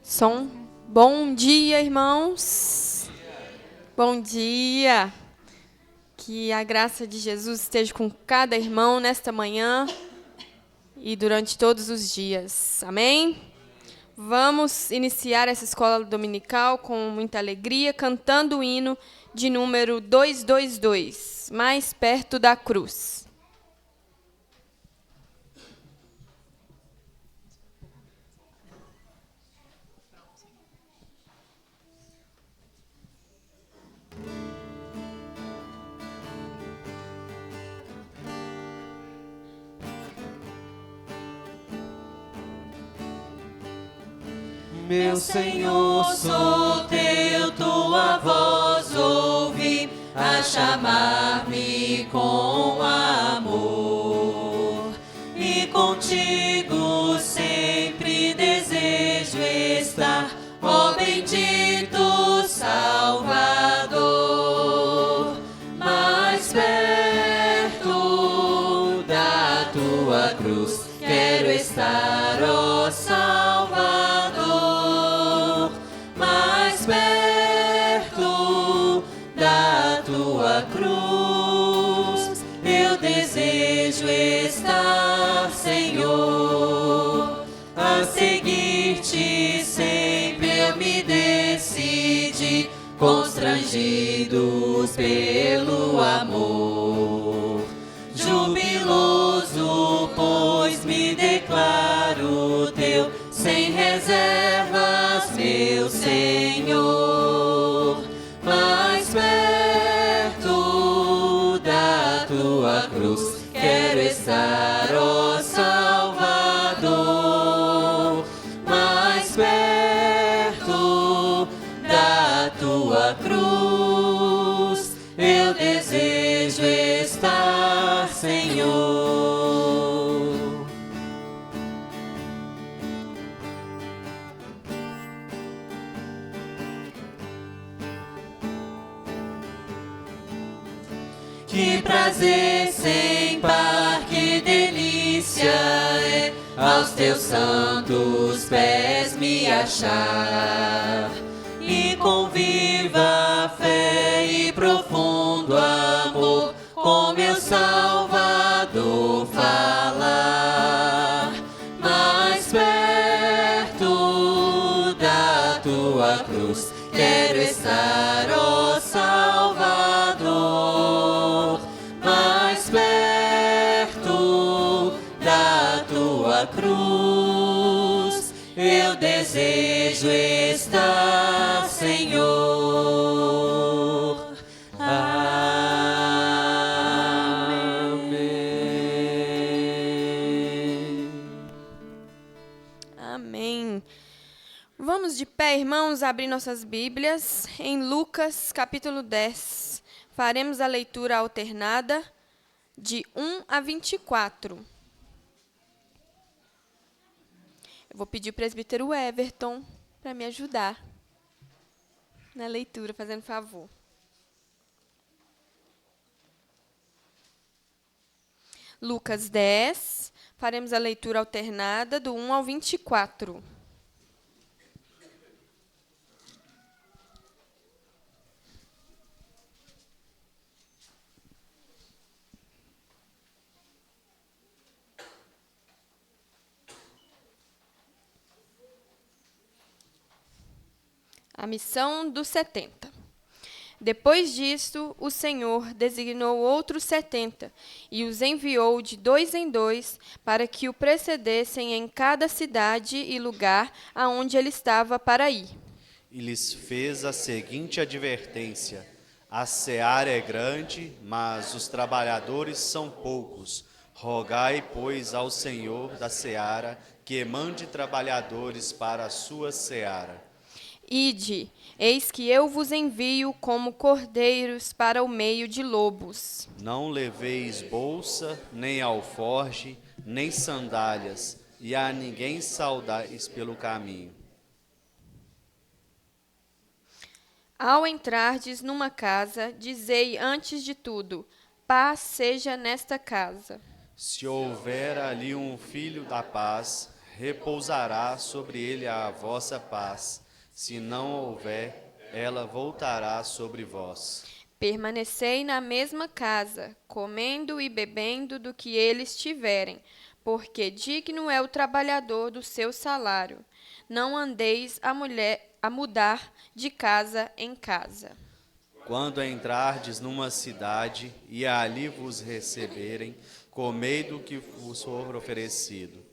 Som. Bom dia, irmãos. Bom dia. Que a graça de Jesus esteja com cada irmão nesta manhã e durante todos os dias. Amém? Vamos iniciar essa escola dominical com muita alegria, cantando o hino de número 222, Mais Perto da Cruz. Meu Senhor, sou teu, tua voz ouvi a chamar-me com amor. E contigo sempre desejo estar, ó bendito Salvador. Mais perto da tua cruz quero estar, ó Salvador. Cruz, eu desejo estar, Senhor, a seguir-te sempre eu me decidi, constrangidos pelo amor. Jubiloso, pois me declaro teu, sem reservas, meu Senhor. Mais perto da tua cruz quero estar, ó Salvador. Mais perto da tua cruz eu desejo estar, Senhor. Que prazer sem par, que delícia é aos teus santos pés me achar. E com viva fé e profundo amor, com meu Salvador falar. Mais perto da tua cruz quero estar, ó Salvador. Mais perto da tua cruz eu desejo estar, Senhor. Amém. Amém. Vamos de pé, irmãos, abrir nossas Bíblias em Lucas, capítulo 10. Faremos a leitura alternada de 1 a 24. Eu vou pedir o presbítero Everton para me ajudar na leitura, fazendo favor. Lucas 10, faremos a leitura alternada do 1 ao 24. A missão dos 70. Depois disso, o Senhor designou outros 70 e os enviou de 2 em 2 para que o precedessem em cada cidade e lugar aonde ele estava para ir. E lhes fez a seguinte advertência: a seara é grande, mas os trabalhadores são poucos. Rogai, pois, ao Senhor da seara que mande trabalhadores para a sua seara. Ide, eis que eu vos envio como cordeiros para o meio de lobos. Não leveis bolsa, nem alforge, nem sandálias, e a ninguém saudais pelo caminho. Ao entrardes numa casa, dizei antes de tudo: paz seja nesta casa. Se houver ali um filho da paz, repousará sobre ele a vossa paz. Se não houver, ela voltará sobre vós. Permanecei na mesma casa, comendo e bebendo do que eles tiverem, porque digno é o trabalhador do seu salário. Não andeis a mudar de casa em casa. Quando entrardes numa cidade e ali vos receberem, comei do que vos for oferecido.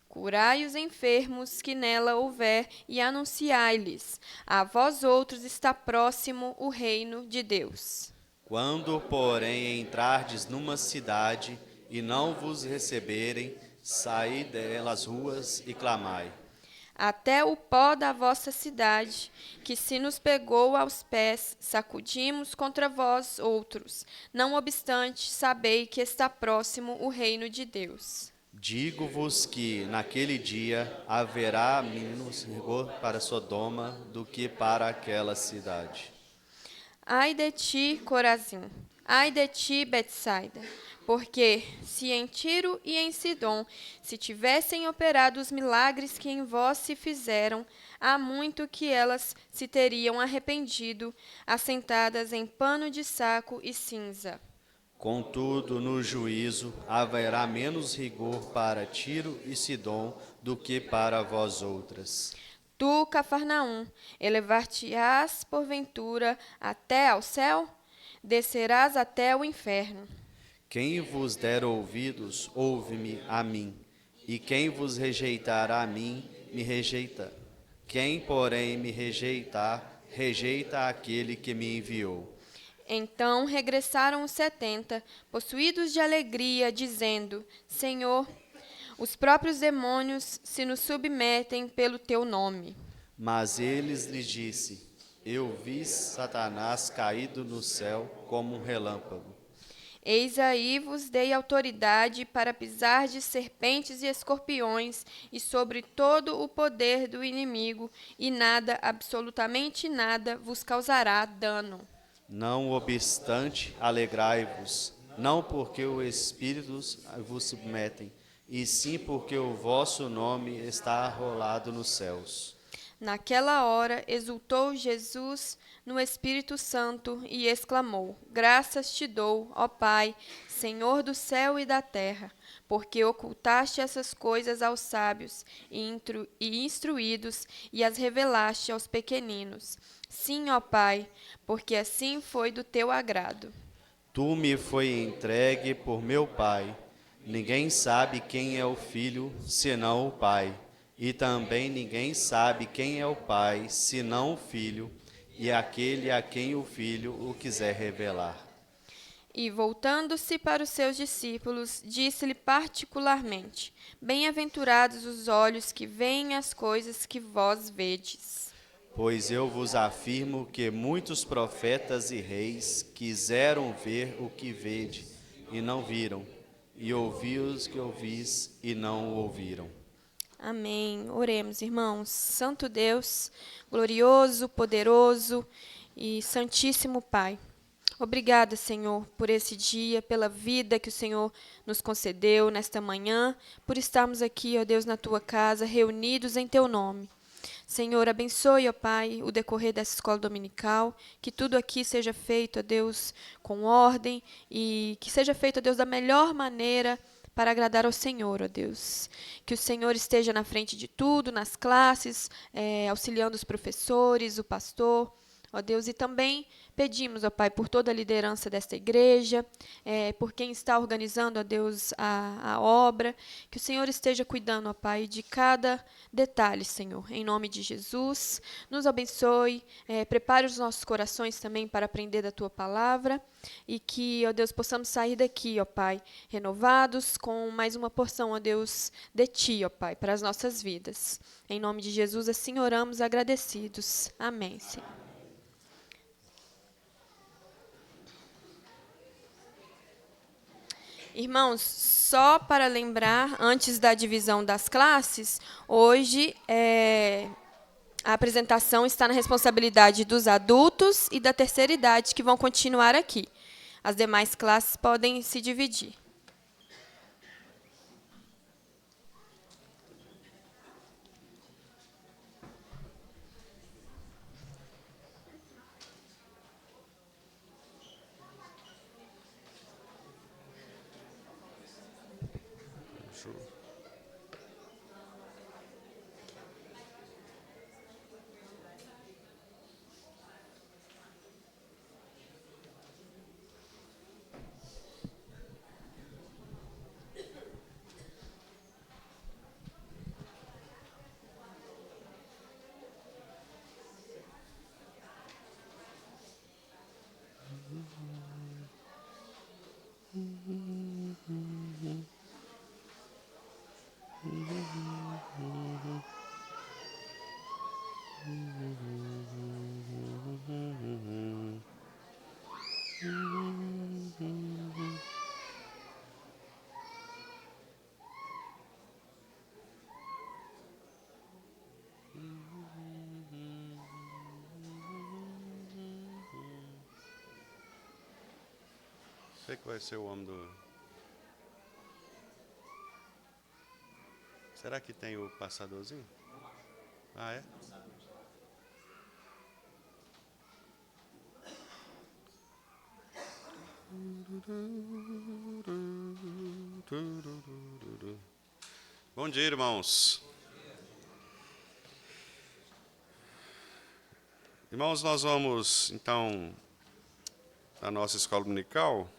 Curai os enfermos que nela houver e anunciai-lhes: a vós outros está próximo o reino de Deus. Quando, porém, entrardes numa cidade e não vos receberem, saí delas ruas e clamai. Até o pó da vossa cidade, que se nos pegou aos pés, sacudimos contra vós outros. Não obstante, sabei que está próximo o reino de Deus. Digo-vos que, naquele dia, haverá menos rigor para Sodoma do que para aquela cidade. Ai de ti, Corazim! Ai de ti, Betsaida! Porque, se em Tiro e em Sidom se tivessem operado os milagres que em vós se fizeram, há muito que elas se teriam arrependido, assentadas em pano de saco e cinza. Contudo, no juízo, haverá menos rigor para Tiro e Sidom do que para vós outras. Tu, Cafarnaum, elevar-te-ás, porventura, até ao céu? Descerás até o inferno. Quem vos der ouvidos, ouve-me a mim, e quem vos rejeitar a mim, me rejeita. Quem, porém, me rejeitar, rejeita aquele que me enviou. Então regressaram os 70, possuídos de alegria, dizendo: Senhor, os próprios demônios se nos submetem pelo teu nome. Mas eles lhe disse: Eu vi Satanás caído no céu como um relâmpago. Eis aí vos dei autoridade para pisar de serpentes e escorpiões e sobre todo o poder do inimigo, e nada, absolutamente nada, vos causará dano. Não obstante, alegrai-vos, não porque os espíritos vos submetem, e sim porque o vosso nome está arrolado nos céus. Naquela hora exultou Jesus no Espírito Santo e exclamou: Graças te dou, ó Pai, Senhor do céu e da terra, porque ocultaste essas coisas aos sábios e instruídos e as revelaste aos pequeninos. Sim, ó Pai, porque assim foi do teu agrado. Tu me foi entregue por meu Pai. Ninguém sabe quem é o Filho, senão o Pai. E também ninguém sabe quem é o Pai, senão o Filho, e aquele a quem o Filho o quiser revelar. E, voltando-se para os seus discípulos, disse-lhe particularmente: Bem-aventurados os olhos que veem as coisas que vós vedes. Pois eu vos afirmo que muitos profetas e reis quiseram ver o que vede, e não viram, e ouvir os que ouvis, e não o ouviram. Amém. Oremos, irmãos. Santo Deus, glorioso, poderoso e santíssimo Pai. Obrigada, Senhor, por esse dia, pela vida que o Senhor nos concedeu nesta manhã, por estarmos aqui, ó Deus, na Tua casa, reunidos em Teu nome. Senhor, abençoe, ó Pai, o decorrer dessa escola dominical, que tudo aqui seja feito, ó Deus, com ordem e que seja feito, ó Deus, da melhor maneira para agradar ao Senhor, ó Deus. Que o Senhor esteja na frente de tudo, nas classes, auxiliando os professores, o pastor, ó Deus, e também pedimos, ó Pai, por toda a liderança desta igreja, por quem está organizando, ó Deus, a obra, que o Senhor esteja cuidando, ó Pai, de cada detalhe, Senhor, em nome de Jesus. Nos abençoe, prepare os nossos corações também para aprender da Tua palavra e que, ó Deus, possamos sair daqui, ó Pai, renovados com mais uma porção, ó Deus, de Ti, ó Pai, para as nossas vidas. Em nome de Jesus, assim oramos agradecidos. Amém, Senhor. Irmãos, só para lembrar, antes da divisão das classes, hoje a apresentação está na responsabilidade dos adultos e da terceira idade, que vão continuar aqui. As demais classes podem se dividir. Show. Você que vai ser o homem do... Será que tem o passadorzinho? Ah, é? Bom dia, irmãos. Irmãos, nós vamos, então, na nossa escola dominical,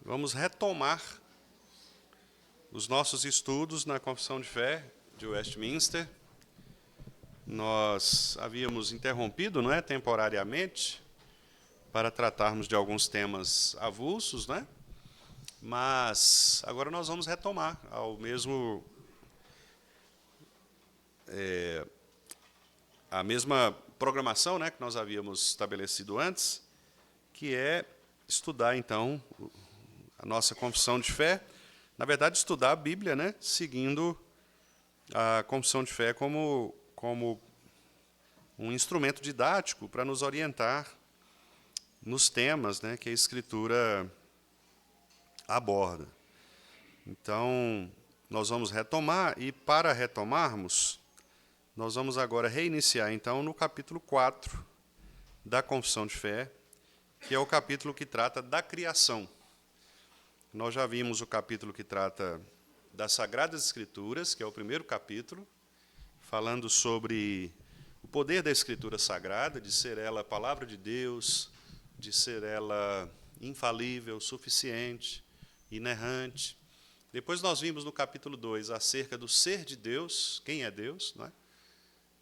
vamos retomar os nossos estudos na Confissão de Fé de Westminster. Nós havíamos interrompido, não é, temporariamente, para tratarmos de alguns temas avulsos, né? Mas agora nós vamos retomar ao mesmo a mesma programação, né, que nós havíamos estabelecido antes, que é estudar então a nossa confissão de fé, na verdade estudar a Bíblia, né, seguindo a confissão de fé como um instrumento didático para nos orientar nos temas, né, que a Escritura aborda. Então, nós vamos retomar, e para retomarmos, nós vamos agora reiniciar, então, no capítulo 4 da Confissão de Fé, que é o capítulo que trata da criação. Nós já vimos o capítulo que trata das Sagradas Escrituras, que é o primeiro capítulo, falando sobre o poder da Escritura Sagrada, de ser ela a palavra de Deus, de ser ela infalível, suficiente, inerrante. Depois nós vimos no capítulo 2 acerca do ser de Deus, quem é Deus, não é?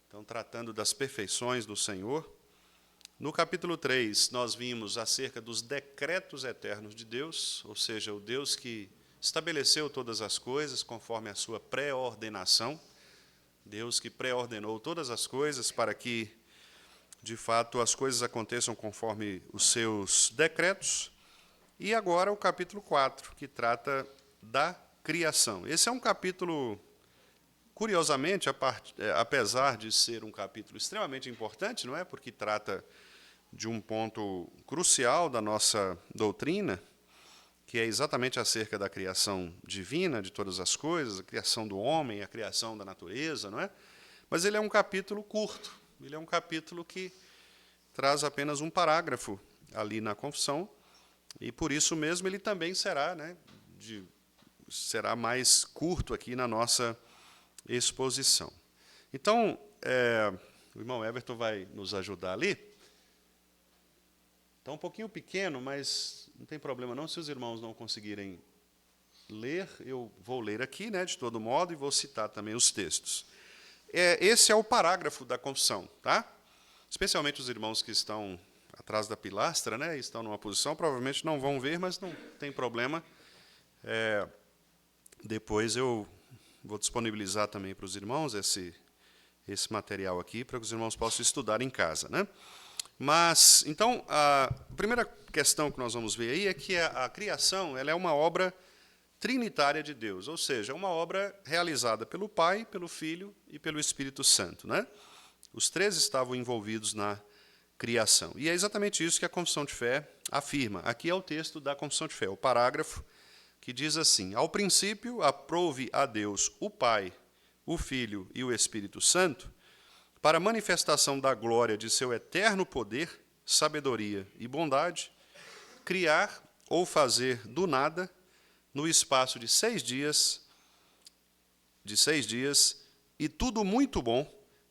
Então, tratando das perfeições do Senhor. No capítulo 3, nós vimos acerca dos decretos eternos de Deus, ou seja, o Deus que estabeleceu todas as coisas conforme a sua pré-ordenação. Deus que pré-ordenou todas as coisas para que, de fato, as coisas aconteçam conforme os seus decretos. E agora o capítulo 4, que trata da criação. Esse é um capítulo, curiosamente, apesar de ser um capítulo extremamente importante, não é? Porque trata de um ponto crucial da nossa doutrina, que é exatamente acerca da criação divina de todas as coisas, a criação do homem, a criação da natureza, não é? Mas ele é um capítulo curto, ele é um capítulo que traz apenas um parágrafo ali na confissão, e por isso mesmo ele também será, né, será mais curto aqui na nossa exposição. Então, o irmão Everton vai nos ajudar ali. Está um pouquinho pequeno, mas não tem problema não, se os irmãos não conseguirem ler, eu vou ler aqui, né, de todo modo, e vou citar também os textos. Esse é o parágrafo da confissão, tá? Especialmente os irmãos que estão atrás da pilastra, né, estão numa posição, provavelmente não vão ver, mas não tem problema. Depois eu vou disponibilizar também para os irmãos esse material aqui, para que os irmãos possam estudar em casa, né? Mas, então, a primeira questão que nós vamos ver aí é que a criação ela é uma obra trinitária de Deus, ou seja, uma obra realizada pelo Pai, pelo Filho e pelo Espírito Santo, né? Os três estavam envolvidos na criação. E é exatamente isso que a Confissão de Fé afirma. Aqui é o texto da Confissão de Fé, o parágrafo que diz assim: ao princípio, aprouve a Deus o Pai, o Filho e o Espírito Santo, para a manifestação da glória de seu eterno poder, sabedoria e bondade, criar ou fazer do nada no espaço de 6 dias, e tudo muito bom,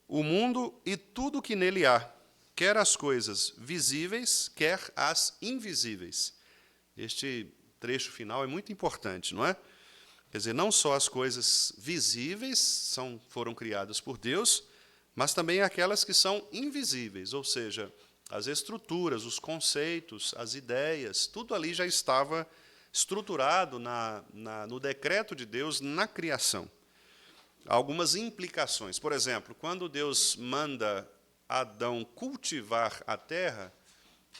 o mundo e tudo que nele há, quer as coisas visíveis, quer as invisíveis. Este trecho final é muito importante, não é? Quer dizer, não só as coisas visíveis foram criadas por Deus, mas também aquelas que são invisíveis, ou seja, as estruturas, os conceitos, as ideias, tudo ali já estava estruturado no decreto de Deus na criação. Algumas implicações. Por exemplo, quando Deus manda Adão cultivar a terra,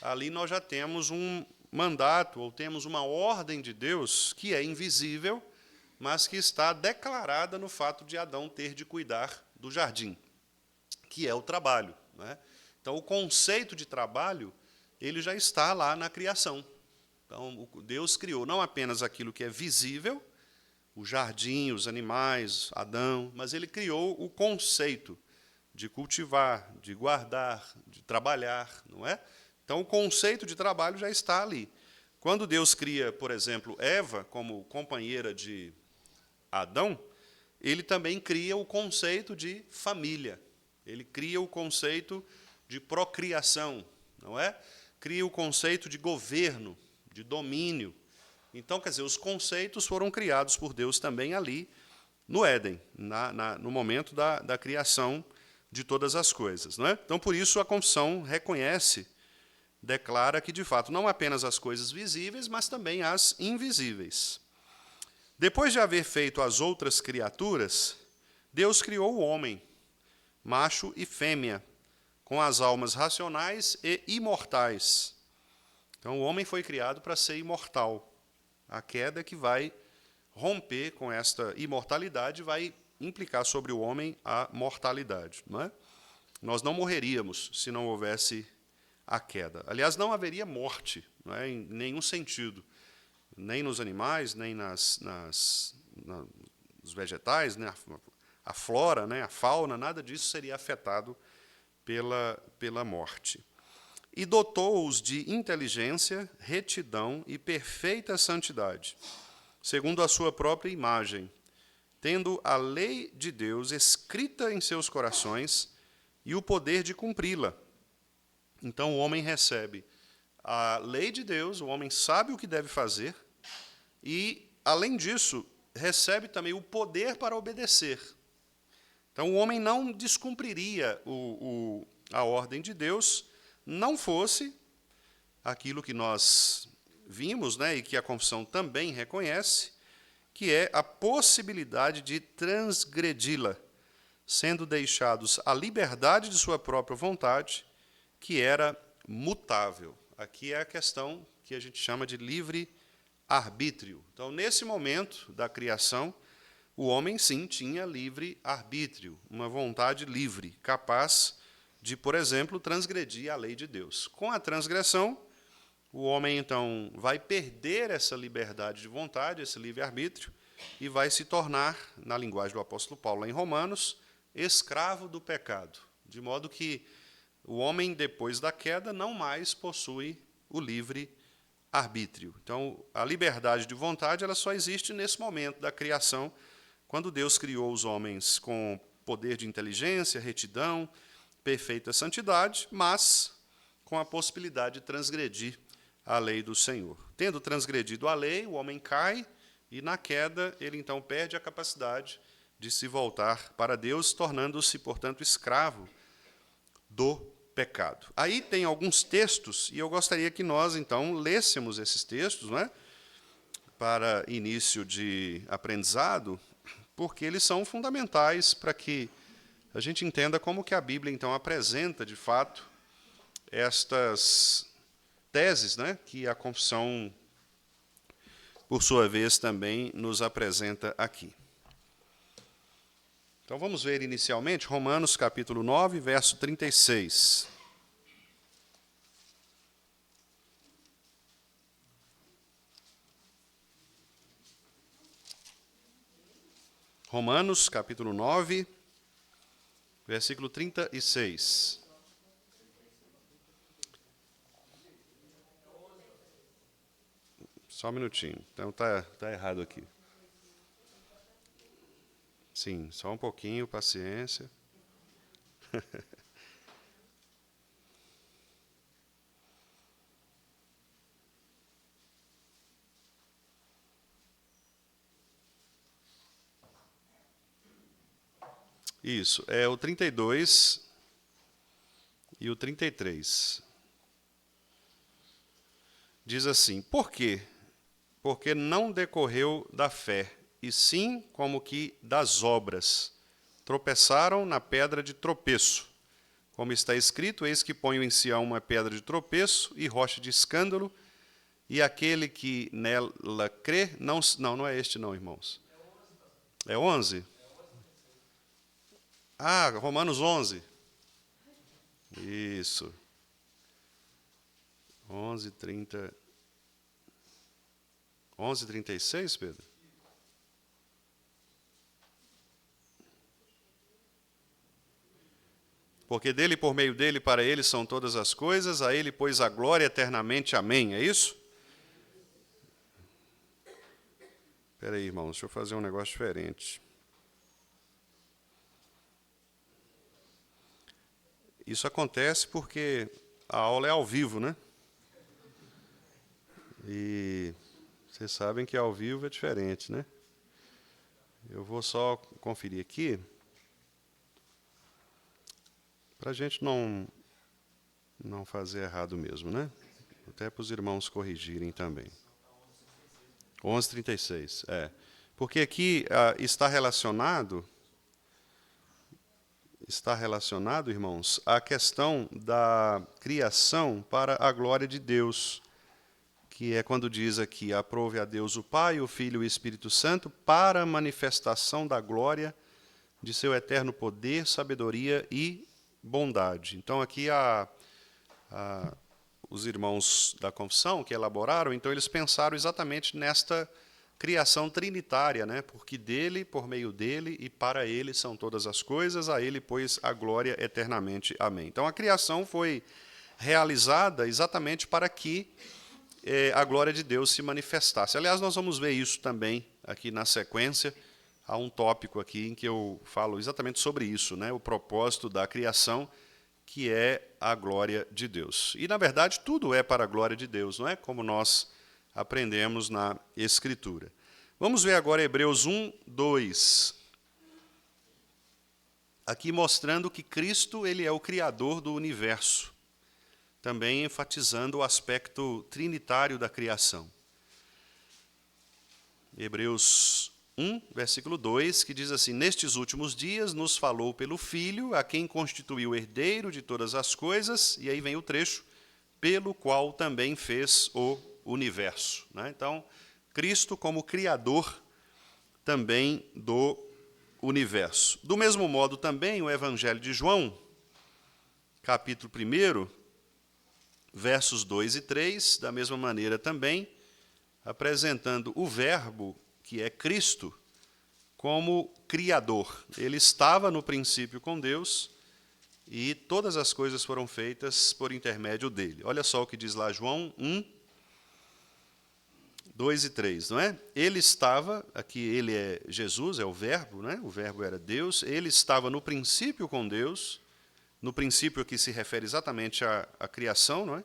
ali nós já temos um mandato, ou temos uma ordem de Deus que é invisível, mas que está declarada no fato de Adão ter de cuidar do jardim, que é o trabalho, né? Então, o conceito de trabalho, ele já está lá na criação. Então, Deus criou não apenas aquilo que é visível, o jardim, os animais, Adão, mas ele criou o conceito de cultivar, de guardar, de trabalhar, não é? Então, o conceito de trabalho já está ali. Quando Deus cria, por exemplo, Eva como companheira de Adão, ele também cria o conceito de família. Ele cria o conceito de procriação, não é? Cria o conceito de governo, de domínio. Então, quer dizer, os conceitos foram criados por Deus também ali no Éden, no momento da criação de todas as coisas, não é? Então, por isso, a confissão reconhece, declara que, de fato, não apenas as coisas visíveis, mas também as invisíveis. Depois de haver feito as outras criaturas, Deus criou o homem, macho e fêmea, com as almas racionais e imortais. Então, o homem foi criado para ser imortal. A queda que vai romper com esta imortalidade vai implicar sobre o homem a mortalidade, não é? Nós não morreríamos se não houvesse a queda. Aliás, não haveria morte, não é, em nenhum sentido, nem nos animais, nem nos vegetais, né, a flora, né, a fauna, nada disso seria afetado pela morte. E dotou-os de inteligência, retidão e perfeita santidade, segundo a sua própria imagem, tendo a lei de Deus escrita em seus corações e o poder de cumpri-la. Então o homem recebe a lei de Deus, o homem sabe o que deve fazer e, além disso, recebe também o poder para obedecer. Então o homem não descumpriria a ordem de Deus, não fosse aquilo que nós vimos, né, e que a confissão também reconhece, que é a possibilidade de transgredi-la, sendo deixados à liberdade de sua própria vontade, que era mutável. Aqui é a questão que a gente chama de livre-arbítrio. Então, nesse momento da criação, o homem, sim, tinha livre-arbítrio, uma vontade livre, capaz de, por exemplo, transgredir a lei de Deus. Com a transgressão, o homem, então, vai perder essa liberdade de vontade, esse livre-arbítrio, e vai se tornar, na linguagem do apóstolo Paulo em Romanos, escravo do pecado, de modo que o homem, depois da queda, não mais possui o livre-arbítrio. Então, a liberdade de vontade ela só existe nesse momento da criação, quando Deus criou os homens com poder de inteligência, retidão, perfeita santidade, mas com a possibilidade de transgredir a lei do Senhor. Tendo transgredido a lei, o homem cai, e na queda ele então perde a capacidade de se voltar para Deus, tornando-se, portanto, escravo do pecado. Aí tem alguns textos, e eu gostaria que nós, então, lêssemos esses textos, não é? Para início de aprendizado, porque eles são fundamentais para que a gente entenda como que a Bíblia, então, apresenta, de fato, estas teses, né, que a confissão, por sua vez, também nos apresenta aqui. Então, vamos ver inicialmente Romanos, capítulo 9, verso 36. Romanos, capítulo 9, versículo 36. Só um minutinho. Então tá errado aqui. Sim, só um pouquinho, paciência. Isso, é o 32 e o 33. Diz assim: por quê? Porque não decorreu da fé, e sim como que das obras. Tropeçaram na pedra de tropeço. Como está escrito, eis que ponho em Sião uma pedra de tropeço e rocha de escândalo, e aquele que nela crê, não é este não, irmãos. É 11? Ah, Romanos 11. Isso. 11:36, Pedro? Porque dele, por meio dele, para ele são todas as coisas, a ele, pois, a glória eternamente. Amém. É isso? Espera aí, irmãos, deixa eu fazer um negócio diferente. Isso acontece porque a aula é ao vivo, né? E vocês sabem que ao vivo é diferente, né? Eu vou só conferir aqui, para a gente não fazer errado mesmo, né? Até para os irmãos corrigirem também. 11:36, Porque aqui está relacionado, irmãos, à questão da criação para a glória de Deus, que é quando diz aqui: aprove a Deus o Pai, o Filho e o Espírito Santo, para a manifestação da glória de seu eterno poder, sabedoria e bondade. Então, aqui os irmãos da confissão que elaboraram, então eles pensaram exatamente nesta criação trinitária, né? Porque dele, por meio dele e para ele são todas as coisas, a ele, pois, a glória eternamente. Amém. Então, a criação foi realizada exatamente para que a glória de Deus se manifestasse. Aliás, nós vamos ver isso também aqui na sequência. Há um tópico aqui em que eu falo exatamente sobre isso, né? O propósito da criação, que é a glória de Deus. E, na verdade, tudo é para a glória de Deus, não é? Como nós aprendemos na Escritura. Vamos ver agora Hebreus 1:2. Aqui mostrando que Cristo ele é o Criador do universo, também enfatizando o aspecto trinitário da criação. Hebreus 1, versículo 2, que diz assim: nestes últimos dias nos falou pelo Filho, a quem constituiu herdeiro de todas as coisas, e aí vem o trecho, pelo qual também fez o universo. Né? Então, Cristo como Criador também do universo. Do mesmo modo também o Evangelho de João, capítulo 1, versos 2 e 3, da mesma maneira também, apresentando o Verbo, que é Cristo, como Criador. Ele estava no princípio com Deus e todas as coisas foram feitas por intermédio dele. Olha só o que diz lá João 1, 2 e 3, não é? Ele estava, aqui ele é Jesus, é o Verbo, né? O Verbo era Deus, ele estava no princípio com Deus, no princípio que se refere exatamente à criação, não é?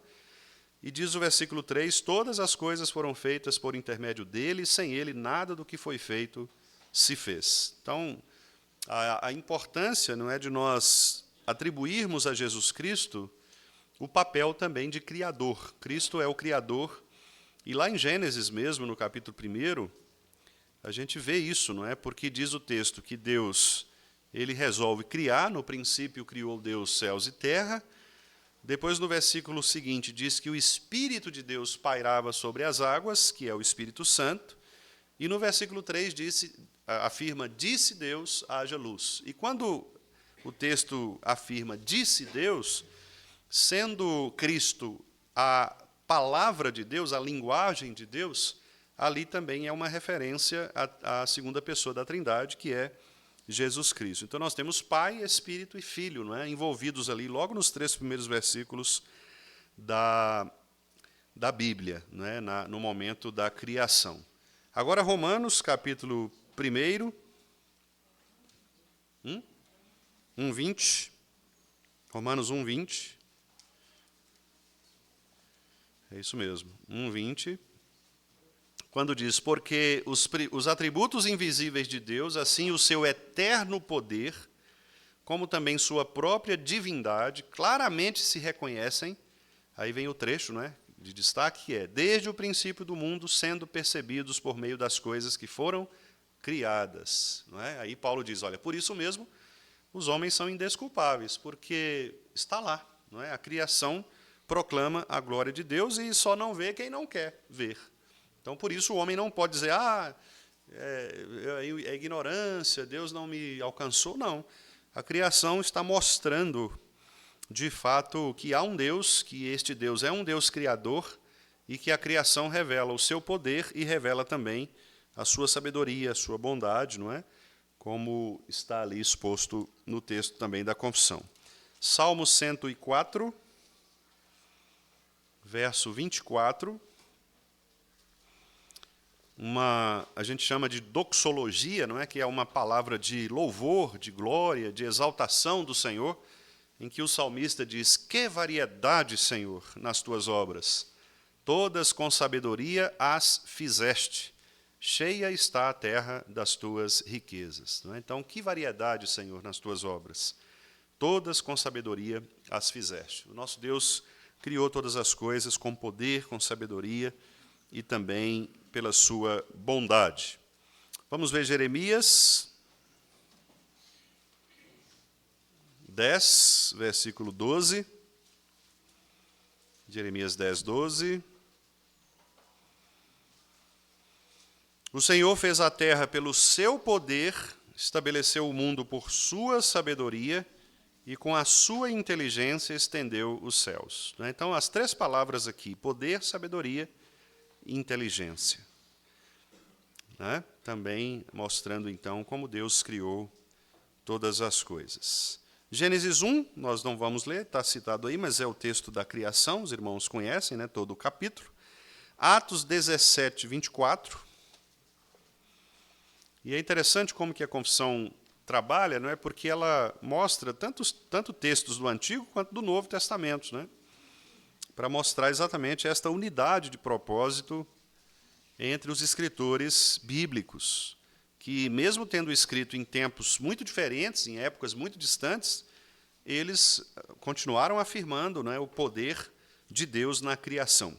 E diz o versículo 3, todas as coisas foram feitas por intermédio dele, e sem ele nada do que foi feito se fez. Então, a importância não é de nós atribuirmos a Jesus Cristo o papel também de Criador. Cristo é o Criador, e lá em Gênesis mesmo, no capítulo 1, a gente vê isso, não é? Porque diz o texto que Deus, ele resolve criar, no princípio criou Deus céus e terra. Depois, no versículo seguinte, diz que o Espírito de Deus pairava sobre as águas, que é o Espírito Santo. E no versículo 3 afirma, disse Deus, haja luz. E quando o texto afirma, disse Deus, sendo Cristo a palavra de Deus, a linguagem de Deus, ali também é uma referência à segunda pessoa da Trindade, que é Jesus Cristo. Então, nós temos Pai, Espírito e Filho, não é? Envolvidos ali, logo nos 3 primeiros versículos da Bíblia, né, no momento da criação. Agora, Romanos, capítulo 1, 1:20. Romanos 1:20. É isso mesmo, 1:20. Quando diz, porque os atributos invisíveis de Deus, assim o seu eterno poder, como também sua própria divindade, claramente se reconhecem. Aí vem o trecho, né, de destaque, que é, desde o princípio do mundo, sendo percebidos por meio das coisas que foram criadas. Não é? Aí Paulo diz, olha, por isso mesmo, os homens são indesculpáveis, porque está lá. Não é? A criação proclama a glória de Deus e só não vê quem não quer ver. Então, por isso, o homem não pode dizer, é ignorância, Deus não me alcançou. Não. A criação está mostrando, de fato, que há um Deus, que este Deus é um Deus criador, e que a criação revela o seu poder e revela também a sua sabedoria, a sua bondade, não é? Como está ali exposto no texto também da confissão. Salmo 104, verso 24. A gente chama de doxologia, não é? Que é uma palavra de louvor, de glória, de exaltação do Senhor, em que o salmista diz, que variedade, Senhor, nas tuas obras, todas com sabedoria as fizeste, cheia está a terra das tuas riquezas. Não é? Então, que variedade, Senhor, nas tuas obras, todas com sabedoria as fizeste. O nosso Deus criou todas as coisas com poder, com sabedoria e também pela sua bondade. Vamos ver Jeremias 10, versículo 12. Jeremias 10, 12. O Senhor fez a terra pelo seu poder, estabeleceu o mundo por sua sabedoria e com a sua inteligência estendeu os céus. Então, as três palavras aqui, poder, sabedoria e inteligência. Também mostrando, então, como Deus criou todas as coisas. Gênesis 1, nós não vamos ler, está citado aí, mas é o texto da criação, os irmãos conhecem, né, todo o capítulo. Atos 17, 24. E é interessante como que a confissão trabalha, não é? Porque ela mostra tanto textos do Antigo quanto do Novo Testamento, né? Para mostrar exatamente esta unidade de propósito entre os escritores bíblicos, que, mesmo tendo escrito em tempos muito diferentes, em épocas muito distantes, eles continuaram afirmando, não é, o poder de Deus na criação,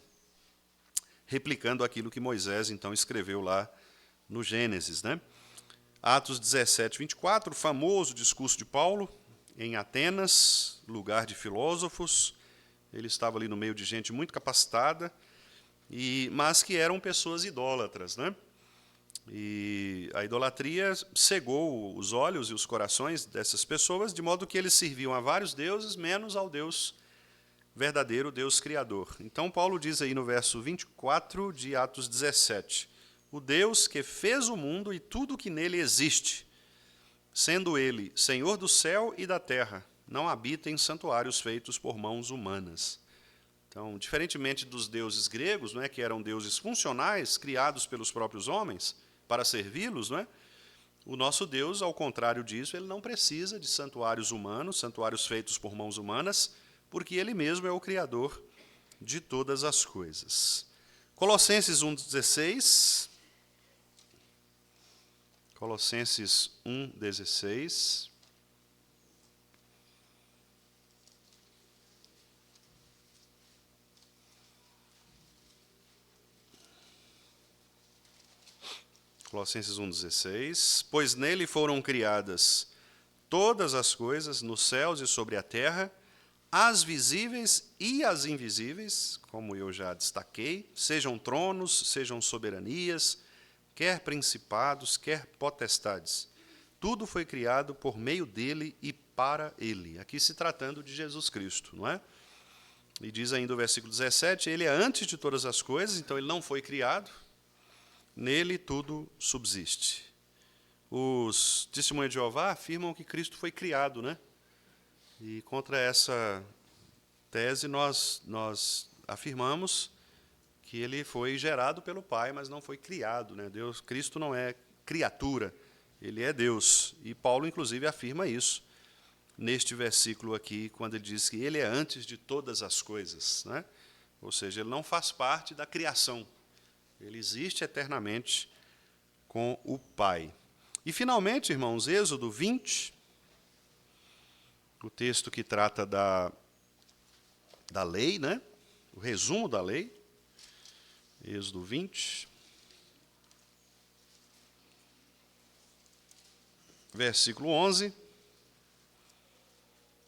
replicando aquilo que Moisés, então, escreveu lá no Gênesis. Né? Atos 17, 24, o famoso discurso de Paulo, em Atenas, lugar de filósofos. Ele estava ali no meio de gente muito capacitada, mas que eram pessoas idólatras. Né? E a idolatria cegou os olhos e os corações dessas pessoas, de modo que eles serviam a vários deuses, menos ao Deus verdadeiro, Deus Criador. Então, Paulo diz aí no verso 24 de Atos 17, o Deus que fez o mundo e tudo o que nele existe, sendo ele Senhor do céu e da terra, não habita em santuários feitos por mãos humanas. Então, diferentemente dos deuses gregos, não é, que eram deuses funcionais, criados pelos próprios homens, para servi-los, não é? O nosso Deus, ao contrário disso, ele não precisa de santuários humanos, santuários feitos por mãos humanas, porque ele mesmo é o Criador de todas as coisas. Colossenses 1,16. Colossenses 1,16. Colossenses 1,16. Pois nele foram criadas todas as coisas, nos céus e sobre a terra, as visíveis e as invisíveis, como eu já destaquei, sejam tronos, sejam soberanias, quer principados, quer potestades. Tudo foi criado por meio dele e para ele. Aqui se tratando de Jesus Cristo, não é? E diz ainda o versículo 17, ele é antes de todas as coisas, então ele não foi criado, nele tudo subsiste. Os Testemunhas de Jeová afirmam que Cristo foi criado, né? E contra essa tese nós afirmamos que ele foi gerado pelo Pai, mas não foi criado, né? Cristo não é criatura, ele é Deus. E Paulo, inclusive, afirma isso neste versículo aqui, quando ele diz que ele é antes de todas as coisas, né? Ou seja, ele não faz parte da criação, ele existe eternamente com o Pai. E, finalmente, irmãos, Êxodo 20, o texto que trata da lei, né? O resumo da lei, Êxodo 20, versículo 11,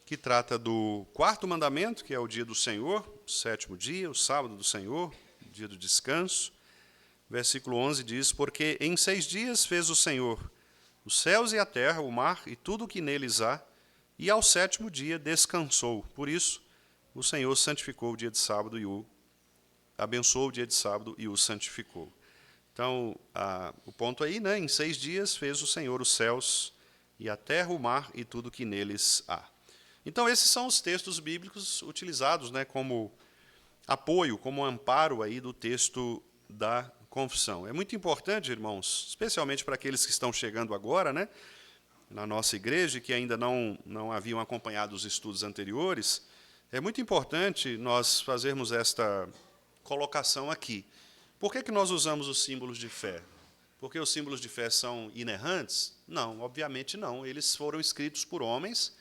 que trata do quarto mandamento, que é o dia do Senhor, o sétimo dia, o sábado do Senhor, o dia do descanso. Versículo 11 diz: porque em 6 dias fez o Senhor os céus e a terra, o mar e tudo o que neles há, e ao sétimo dia descansou. Por isso, o Senhor santificou o dia de sábado e abençoou o dia de sábado e o santificou. Então, o ponto aí, né? Em 6 dias fez o Senhor os céus e a terra, o mar e tudo o que neles há. Então, esses são os textos bíblicos utilizados, né, como apoio, como amparo aí do texto da confissão. É muito importante, irmãos, especialmente para aqueles que estão chegando agora, né, na nossa igreja, e que ainda não haviam acompanhado os estudos anteriores, é muito importante nós fazermos esta colocação aqui. Por que nós usamos os símbolos de fé? Porque os símbolos de fé são inerrantes? Não, obviamente não. Eles foram escritos por homens,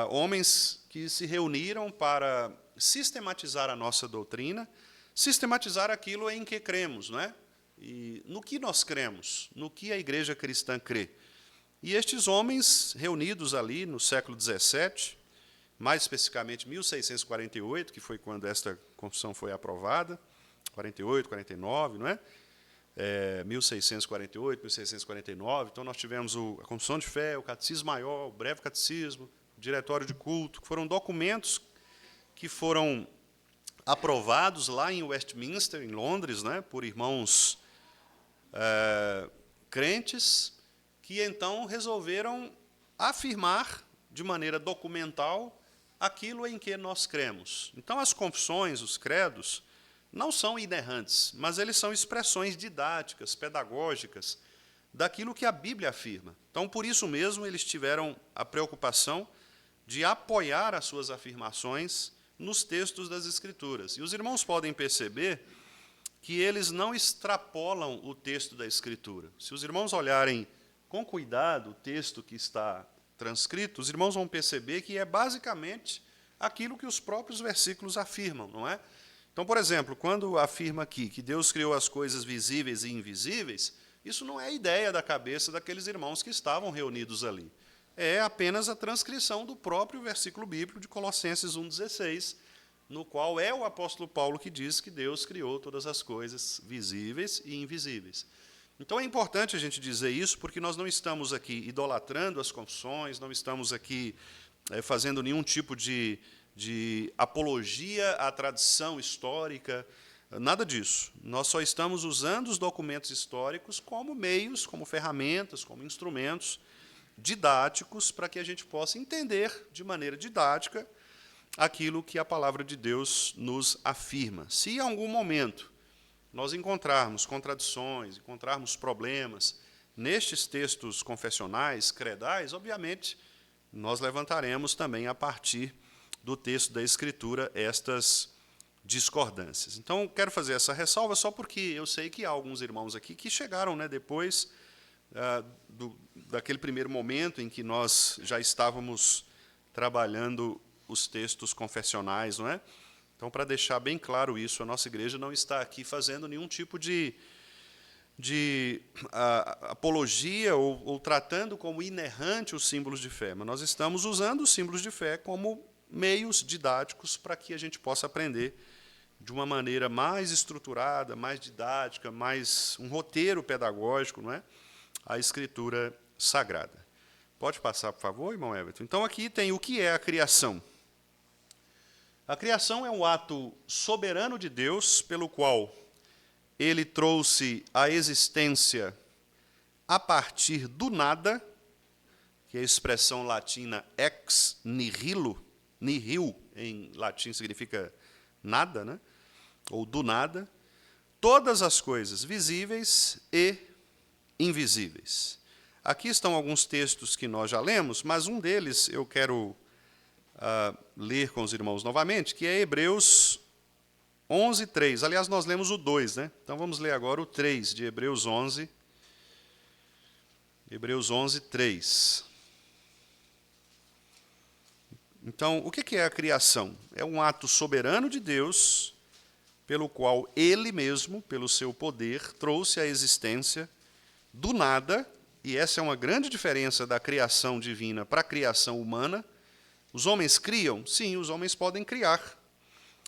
homens que se reuniram para sistematizar a nossa doutrina, sistematizar aquilo em que cremos, não é? E no que nós cremos, no que a igreja cristã crê. E estes homens, reunidos ali no século XVII, mais especificamente 1648, que foi quando esta confissão foi aprovada, 48, 49, não é? 1648, 1649, então nós tivemos a Confissão de Fé, o Catecismo Maior, o Breve Catecismo, o Diretório de Culto, que foram documentos que foram aprovados lá em Westminster, em Londres, né, por irmãos crentes, que então resolveram afirmar de maneira documental aquilo em que nós cremos. Então, as confissões, os credos, não são inerrantes, mas eles são expressões didáticas, pedagógicas, daquilo que a Bíblia afirma. Então, por isso mesmo, eles tiveram a preocupação de apoiar as suas afirmações nos textos das Escrituras. E os irmãos podem perceber que eles não extrapolam o texto da Escritura. Se os irmãos olharem com cuidado o texto que está transcrito, os irmãos vão perceber que é basicamente aquilo que os próprios versículos afirmam, não é? Então, por exemplo, quando afirma aqui que Deus criou as coisas visíveis e invisíveis, isso não é ideia da cabeça daqueles irmãos que estavam reunidos ali. É apenas a transcrição do próprio versículo bíblico de Colossenses 1,16, no qual é o apóstolo Paulo que diz que Deus criou todas as coisas visíveis e invisíveis. Então é importante a gente dizer isso, porque nós não estamos aqui idolatrando as confissões, não estamos aqui fazendo nenhum tipo de apologia à tradição histórica, nada disso. Nós só estamos usando os documentos históricos como meios, como ferramentas, como instrumentos didáticos para que a gente possa entender de maneira didática aquilo que a palavra de Deus nos afirma. Se em algum momento nós encontrarmos contradições, encontrarmos problemas nestes textos confessionais, credais, obviamente, nós levantaremos também, a partir do texto da Escritura, estas discordâncias. Então, quero fazer essa ressalva só porque eu sei que há alguns irmãos aqui que chegaram, né, depois daquele primeiro momento em que nós já estávamos trabalhando os textos confessionais, não é? Então, para deixar bem claro isso, a nossa igreja não está aqui fazendo nenhum tipo de apologia ou tratando como inerrante os símbolos de fé, mas nós estamos usando os símbolos de fé como meios didáticos para que a gente possa aprender de uma maneira mais estruturada, mais didática, mais um roteiro pedagógico, não é? A Escritura Sagrada. Pode passar, por favor, irmão Everton? Então, aqui tem o que é a criação. A criação é um ato soberano de Deus, pelo qual ele trouxe a existência a partir do nada, que é a expressão latina ex nihilo, nihil em latim significa nada, né? ou do nada, todas as coisas visíveis e invisíveis. Aqui estão alguns textos que nós já lemos, mas um deles eu quero ler com os irmãos novamente, que é Hebreus 11, 3. Aliás, nós lemos o 2, né? Então vamos ler agora o 3 de Hebreus 11. Hebreus 11, 3. Então, o que é a criação? É um ato soberano de Deus, pelo qual Ele mesmo, pelo seu poder, trouxe à existência do nada, e essa é uma grande diferença da criação divina para a criação humana. Os homens criam? Sim, os homens podem criar,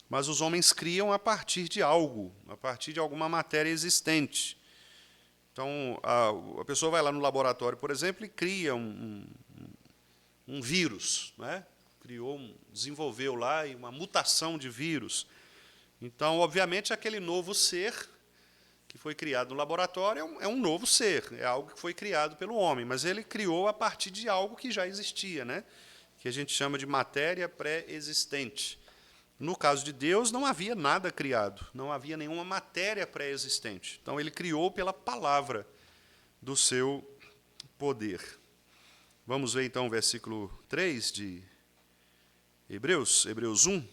mas os homens criam a partir de algo, a partir de alguma matéria existente. Então, a pessoa vai lá no laboratório, por exemplo, e cria um vírus, né? Desenvolveu lá uma mutação de vírus. Então, obviamente, aquele novo ser que foi criado no laboratório é um novo ser, é algo que foi criado pelo homem, mas ele criou a partir de algo que já existia, né? Que a gente chama de matéria pré-existente. No caso de Deus, não havia nada criado, não havia nenhuma matéria pré-existente. Então, ele criou pela palavra do seu poder. Vamos ver, então, o versículo 3 de Hebreus 1.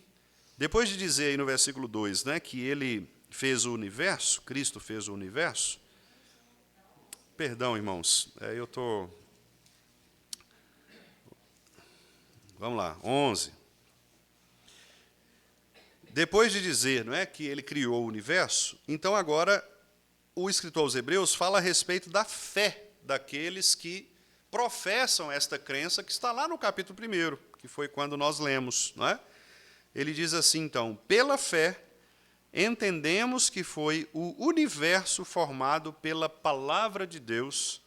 Depois de dizer aí no versículo 2, né, que ele fez o universo, Cristo fez o universo. Perdão, irmãos, eu estou... Vamos lá, 11. Depois de dizer, não é, que ele criou o universo, então agora o escritor aos Hebreus fala a respeito da fé daqueles que professam esta crença que está lá no capítulo 1, que foi quando nós lemos, não é? Ele diz assim, então, pela fé, entendemos que foi o universo formado pela palavra de Deus,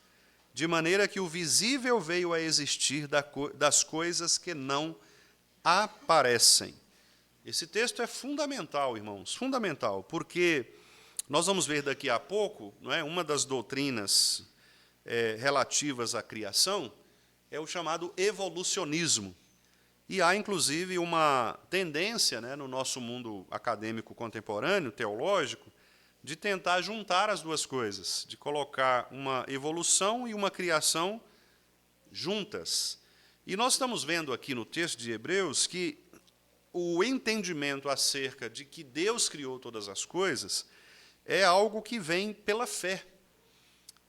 de maneira que o visível veio a existir das coisas que não aparecem. Esse texto é fundamental, irmãos, fundamental, porque nós vamos ver daqui a pouco, não é, uma das doutrinas relativas à criação é o chamado evolucionismo. E há, inclusive, uma tendência, né, no nosso mundo acadêmico contemporâneo, teológico, de tentar juntar as duas coisas, de colocar uma evolução e uma criação juntas. E nós estamos vendo aqui no texto de Hebreus que o entendimento acerca de que Deus criou todas as coisas é algo que vem pela fé.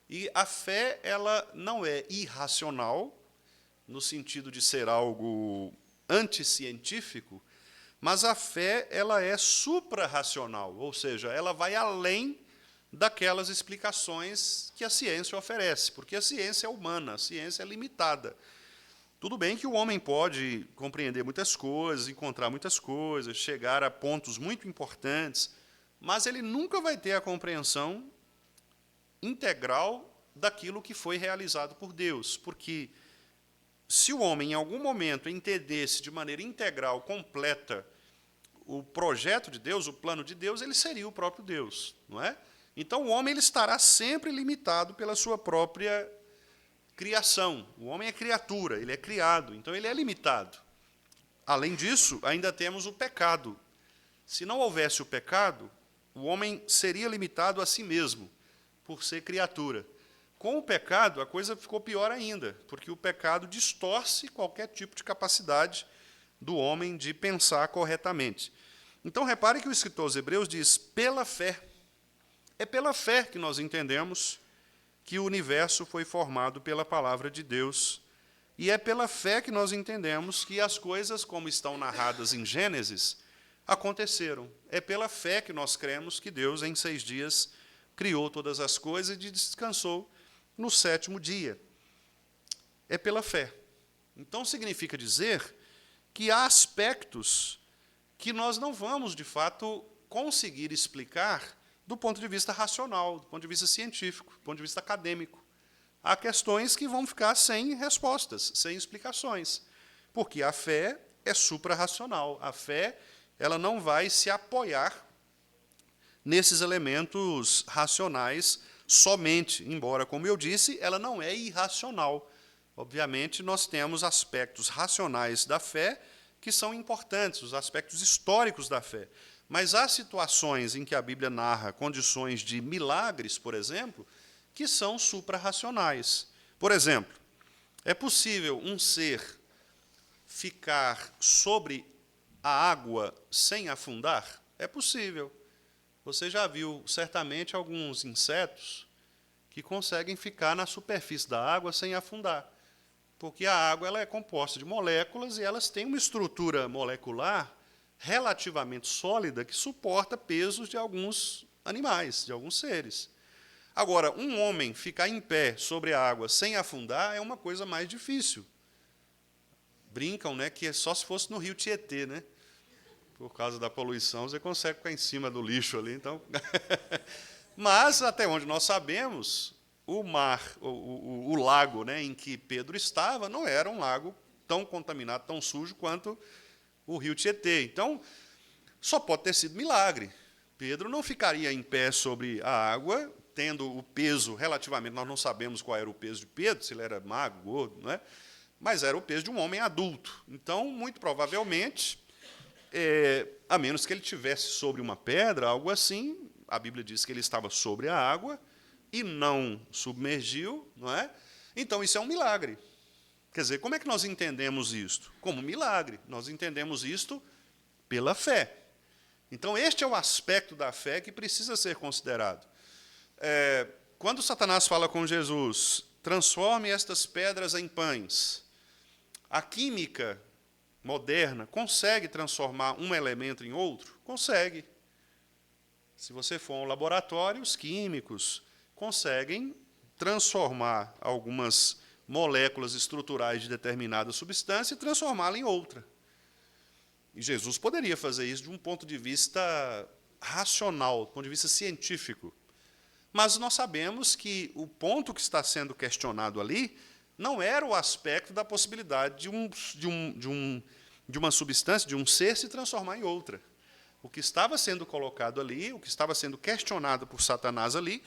E a fé, ela não é irracional, no sentido de ser algo anticientífico, mas a fé, ela é suprarracional, ou seja, ela vai além daquelas explicações que a ciência oferece, porque a ciência é humana, a ciência é limitada. Tudo bem que o homem pode compreender muitas coisas, encontrar muitas coisas, chegar a pontos muito importantes, mas ele nunca vai ter a compreensão integral daquilo que foi realizado por Deus, porque se o homem, em algum momento, entendesse de maneira integral, completa, o projeto de Deus, o plano de Deus, ele seria o próprio Deus, não é? Então, o homem ele estará sempre limitado pela sua própria criação. O homem é criatura, ele é criado, então ele é limitado. Além disso, ainda temos o pecado. Se não houvesse o pecado, o homem seria limitado a si mesmo, por ser criatura. Com o pecado, a coisa ficou pior ainda, porque o pecado distorce qualquer tipo de capacidade do homem de pensar corretamente. Então, repare que o escritor aos Hebreus diz, pela fé. É pela fé que nós entendemos que o universo foi formado pela palavra de Deus. E é pela fé que nós entendemos que as coisas, como estão narradas em Gênesis, aconteceram. É pela fé que nós cremos que Deus, em 6 dias, criou todas as coisas e descansou no 7º dia. É pela fé. Então, significa dizer que há aspectos que nós não vamos, de fato, conseguir explicar do ponto de vista racional, do ponto de vista científico, do ponto de vista acadêmico. Há questões que vão ficar sem respostas, sem explicações, porque a fé é suprarracional. A fé ela não vai se apoiar nesses elementos racionais somente, embora, como eu disse, ela não é irracional. Obviamente, nós temos aspectos racionais da fé que são importantes, os aspectos históricos da fé. Mas há situações em que a Bíblia narra condições de milagres, por exemplo, que são suprarracionais. Por exemplo, é possível um ser ficar sobre a água sem afundar? É possível. Você já viu, certamente, alguns insetos que conseguem ficar na superfície da água sem afundar. Porque a água ela é composta de moléculas e elas têm uma estrutura molecular relativamente sólida que suporta pesos de alguns animais, de alguns seres. Agora, um homem ficar em pé sobre a água sem afundar é uma coisa mais difícil. Brincam, né, que é só se fosse no rio Tietê, né? Por causa da poluição, você consegue ficar em cima do lixo ali. Então. Mas, até onde nós sabemos, o mar, o lago, né, em que Pedro estava, não era um lago tão contaminado, tão sujo quanto o rio Tietê. Então, só pode ter sido milagre. Pedro não ficaria em pé sobre a água, tendo o peso relativamente, nós não sabemos qual era o peso de Pedro, se ele era magro, gordo, não é? Mas era o peso de um homem adulto. Então, muito provavelmente, a menos que ele estivesse sobre uma pedra, algo assim, a Bíblia diz que ele estava sobre a água e não submergiu, não é? Então, isso é um milagre. Quer dizer, como é que nós entendemos isto? Como milagre. Nós entendemos isto pela fé. Então, este é o aspecto da fé que precisa ser considerado. Quando Satanás fala com Jesus, transforme estas pedras em pães, a química moderna consegue transformar um elemento em outro? Consegue. Se você for a um laboratório, os químicos conseguem transformar algumas moléculas estruturais de determinada substância e transformá-la em outra. E Jesus poderia fazer isso de um ponto de vista racional, do ponto de vista científico. Mas nós sabemos que o ponto que está sendo questionado ali não era o aspecto da possibilidade de uma substância, de um ser, se transformar em outra. O que estava sendo colocado ali, o que estava sendo questionado por Satanás ali,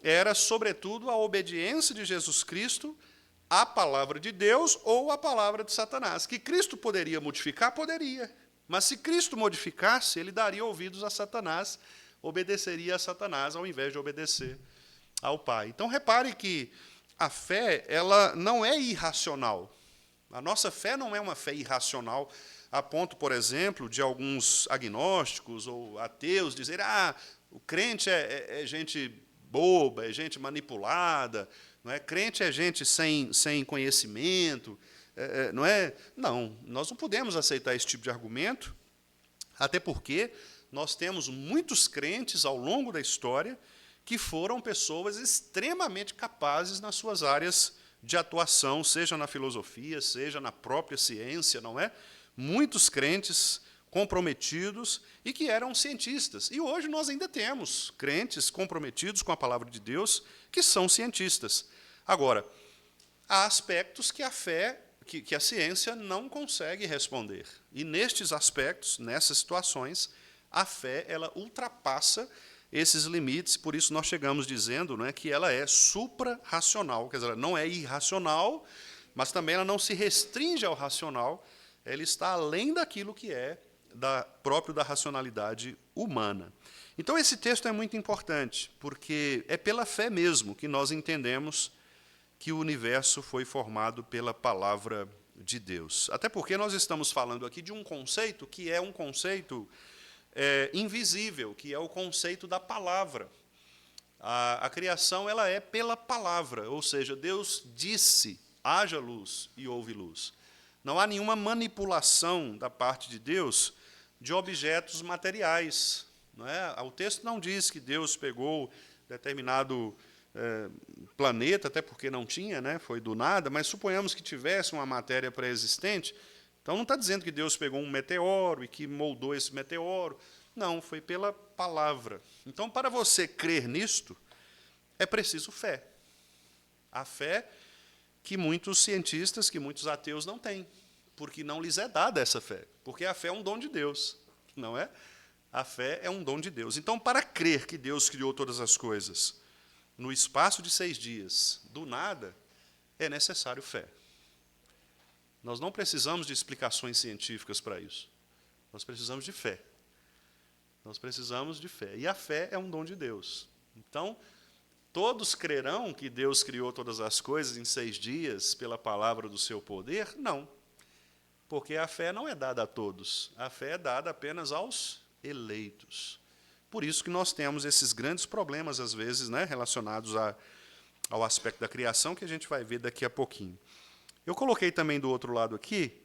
era, sobretudo, a obediência de Jesus Cristo à palavra de Deus ou à palavra de Satanás. Que Cristo poderia modificar? Poderia. Mas se Cristo modificasse, ele daria ouvidos a Satanás, obedeceria a Satanás ao invés de obedecer ao Pai. Então, repare que a fé ela não é irracional. A nossa fé não é uma fé irracional, a ponto, por exemplo, de alguns agnósticos ou ateus dizerem o crente é gente boba, é gente manipulada, não é? Crente é gente sem conhecimento, não é? Não, nós não podemos aceitar esse tipo de argumento, até porque nós temos muitos crentes ao longo da história que foram pessoas extremamente capazes nas suas áreas de atuação, seja na filosofia, seja na própria ciência, não é? Muitos crentes comprometidos e que eram cientistas. E hoje nós ainda temos crentes comprometidos com a palavra de Deus que são cientistas. Agora, há aspectos que a fé, que a ciência não consegue responder. E nestes aspectos, nessas situações, a fé ela ultrapassa esses limites, por isso nós chegamos dizendo, não é, que ela é supra-racional, quer dizer, ela não é irracional, mas também ela não se restringe ao racional, ela está além daquilo que é próprio da racionalidade humana. Então, esse texto é muito importante, porque é pela fé mesmo que nós entendemos que o universo foi formado pela palavra de Deus. Até porque nós estamos falando aqui de um conceito que é um conceito invisível, que é o conceito da palavra. A criação ela é pela palavra, ou seja, Deus disse, haja luz e houve luz. Não há nenhuma manipulação da parte de Deus de objetos materiais. Não é? O texto não diz que Deus pegou determinado planeta, até porque não tinha, né? Foi do nada, mas suponhamos que tivesse uma matéria pré-existente. Então, não está dizendo que Deus pegou um meteoro e que moldou esse meteoro. Não, foi pela palavra. Então, para você crer nisto, é preciso fé. A fé que muitos cientistas, que muitos ateus não têm, porque não lhes é dada essa fé. Porque a fé é um dom de Deus, não é? A fé é um dom de Deus. Então, para crer que Deus criou todas as coisas no espaço de 6 dias, do nada, é necessário fé. Nós não precisamos de explicações científicas para isso. Nós precisamos de fé. Nós precisamos de fé. E a fé é um dom de Deus. Então, todos crerão que Deus criou todas as coisas em 6 dias pela palavra do seu poder? Não. Porque a fé não é dada a todos. A fé é dada apenas aos eleitos. Por isso que nós temos esses grandes problemas, às vezes, né, relacionados ao aspecto da criação, que a gente vai ver daqui a pouquinho. Eu coloquei também do outro lado aqui.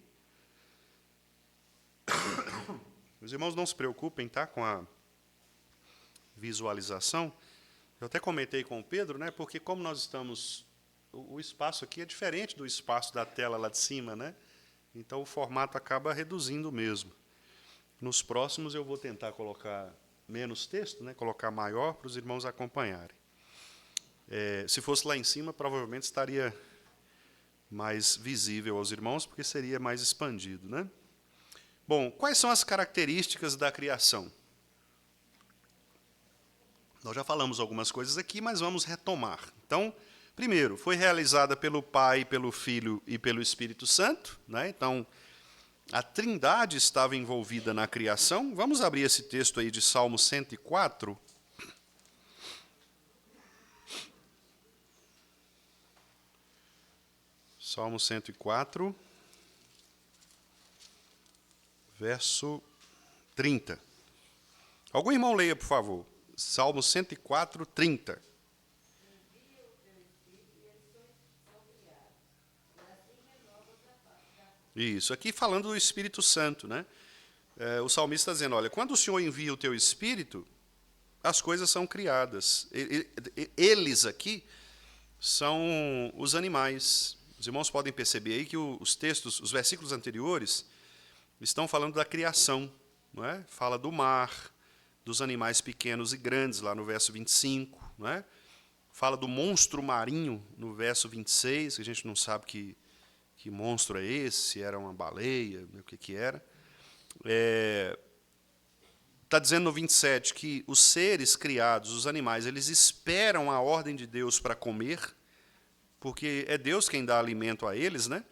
Os irmãos não se preocupem, tá, com a visualização. Eu até comentei com o Pedro, né, porque como nós estamos... O espaço aqui é diferente do espaço da tela lá de cima, né? Então o formato acaba reduzindo mesmo. Nos próximos eu vou tentar colocar menos texto, né, colocar maior para os irmãos acompanharem. Se fosse lá em cima, provavelmente estaria mais visível aos irmãos, porque seria mais expandido, né? Bom, quais são as características da criação? Nós já falamos algumas coisas aqui, mas vamos retomar. Então, primeiro, foi realizada pelo Pai, pelo Filho e pelo Espírito Santo, né? Então, a Trindade estava envolvida na criação. Vamos abrir esse texto aí de Salmo 104. Salmo 104, verso 30. Algum irmão leia, por favor. Salmo 104, 30. Isso, aqui falando do Espírito Santo, né? O salmista está dizendo, olha, quando o Senhor envia o teu Espírito, as coisas são criadas. Eles aqui são os animais. Os irmãos podem perceber aí que os textos, os versículos anteriores, estão falando da criação, não é? Fala do mar, dos animais pequenos e grandes, lá no verso 25, não é? Fala do monstro marinho, no verso 26, que a gente não sabe que monstro é esse, se era uma baleia, o que era. Está dizendo no 27 que os seres criados, os animais, eles esperam a ordem de Deus para comer, porque é Deus quem dá alimento a eles, né?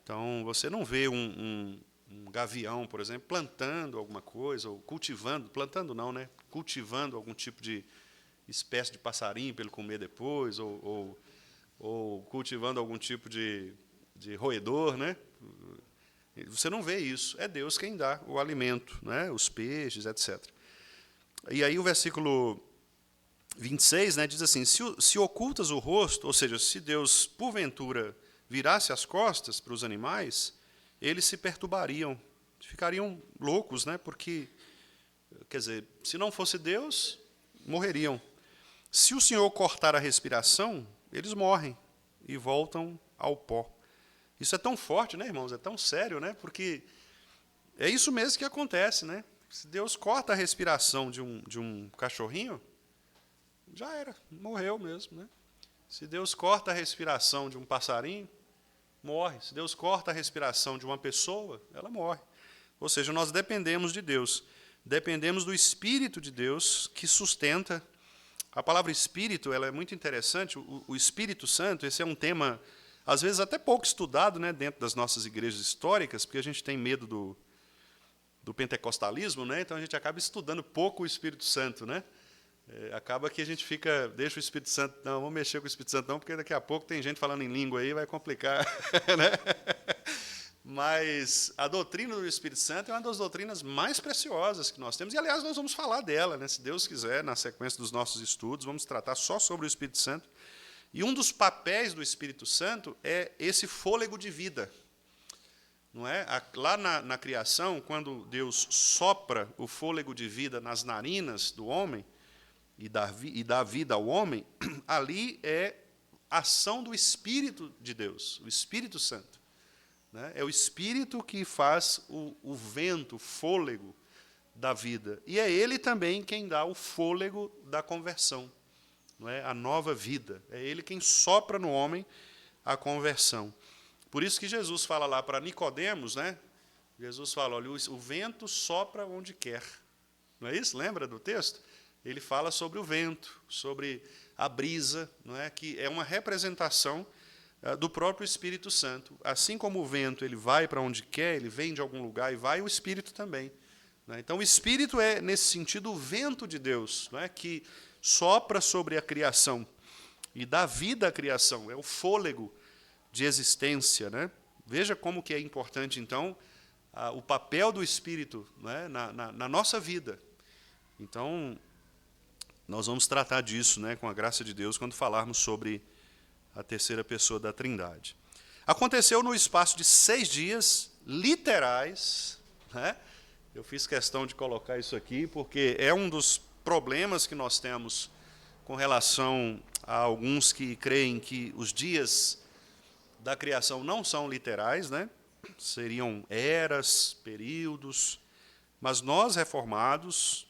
Então, você não vê um gavião, por exemplo, plantando alguma coisa, ou cultivando, plantando não, né? Cultivando algum tipo de espécie de passarinho para ele comer depois, ou cultivando algum tipo de roedor, né? Você não vê isso. É Deus quem dá o alimento, né? Os peixes, etc. E aí o versículo 26, né, diz assim, se ocultas o rosto, ou seja, se Deus, porventura, virasse as costas para os animais, eles se perturbariam, ficariam loucos, né? Porque, quer dizer, se não fosse Deus, morreriam. Se o Senhor cortar a respiração, eles morrem e voltam ao pó. Isso é tão forte, né, irmãos? É tão sério, né? Porque é isso mesmo que acontece, né? Se Deus corta a respiração de um cachorrinho, já era, morreu mesmo, né? Se Deus corta a respiração de um passarinho, morre. Se Deus corta a respiração de uma pessoa, ela morre. Ou seja, nós dependemos de Deus. Dependemos do Espírito de Deus que sustenta. A palavra Espírito, ela é muito interessante. O Espírito Santo, esse é um tema, às vezes, até pouco estudado, né, dentro das nossas igrejas históricas, porque a gente tem medo do pentecostalismo, né? Então a gente acaba estudando pouco o Espírito Santo, né? Acaba que a gente deixa o Espírito Santo, não, vamos mexer com o Espírito Santo não, porque daqui a pouco tem gente falando em língua aí, vai complicar, né? Mas a doutrina do Espírito Santo é uma das doutrinas mais preciosas que nós temos, e aliás nós vamos falar dela, né? Se Deus quiser, na sequência dos nossos estudos, vamos tratar só sobre o Espírito Santo. E um dos papéis do Espírito Santo é esse fôlego de vida. Não é? Lá na criação, quando Deus sopra o fôlego de vida nas narinas do homem, e dá vida ao homem, ali é a ação do Espírito de Deus, o Espírito Santo. Né? É o Espírito que faz o vento, o fôlego da vida. E é Ele também quem dá o fôlego da conversão, não é? A nova vida. É Ele quem sopra no homem a conversão. Por isso que Jesus fala lá para Nicodemos, né? Jesus fala, olha, o vento sopra onde quer. Não é isso? Lembra do texto? Ele fala sobre o vento, sobre a brisa, não é? Que é uma representação do próprio Espírito Santo. Assim como o vento ele vai para onde quer, ele vem de algum lugar e vai, o Espírito também. né? Então, o Espírito é, nesse sentido, o vento de Deus, não é? Que sopra sobre a criação e dá vida à criação, é o fôlego de existência, né? Veja como que é importante, então, o papel do Espírito, né, na nossa vida. Então, nós vamos tratar disso, né, com a graça de Deus, quando falarmos sobre a terceira pessoa da Trindade. Aconteceu no espaço de 6 dias, literais, né? Eu fiz questão de colocar isso aqui, porque é um dos problemas que nós temos com relação a alguns que creem que os dias da criação não são literais, né? Seriam eras, períodos, mas nós reformados,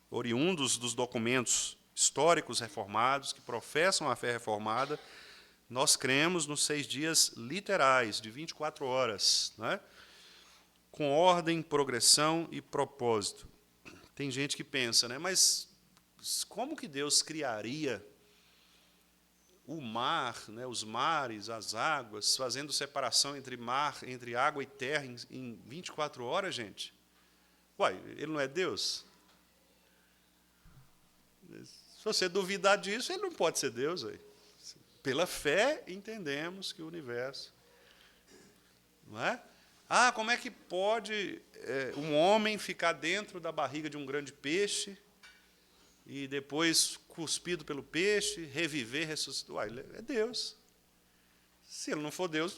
oriundos dos documentos históricos reformados, que professam a fé reformada, nós cremos nos 6 dias literais, de 24 horas, né? Com ordem, progressão e propósito. Tem gente que pensa, né? Mas como que Deus criaria o mar, né, os mares, as águas, fazendo separação entre água e terra em 24 horas, gente? Uai, ele não é Deus? Se você duvidar disso, ele não pode ser Deus. Aí. Pela fé, entendemos que o universo... Não é? Ah, como é que pode um homem ficar dentro da barriga de um grande peixe e depois, cuspido pelo peixe, reviver, ressuscitar? Uai, ele é Deus. Se ele não for Deus,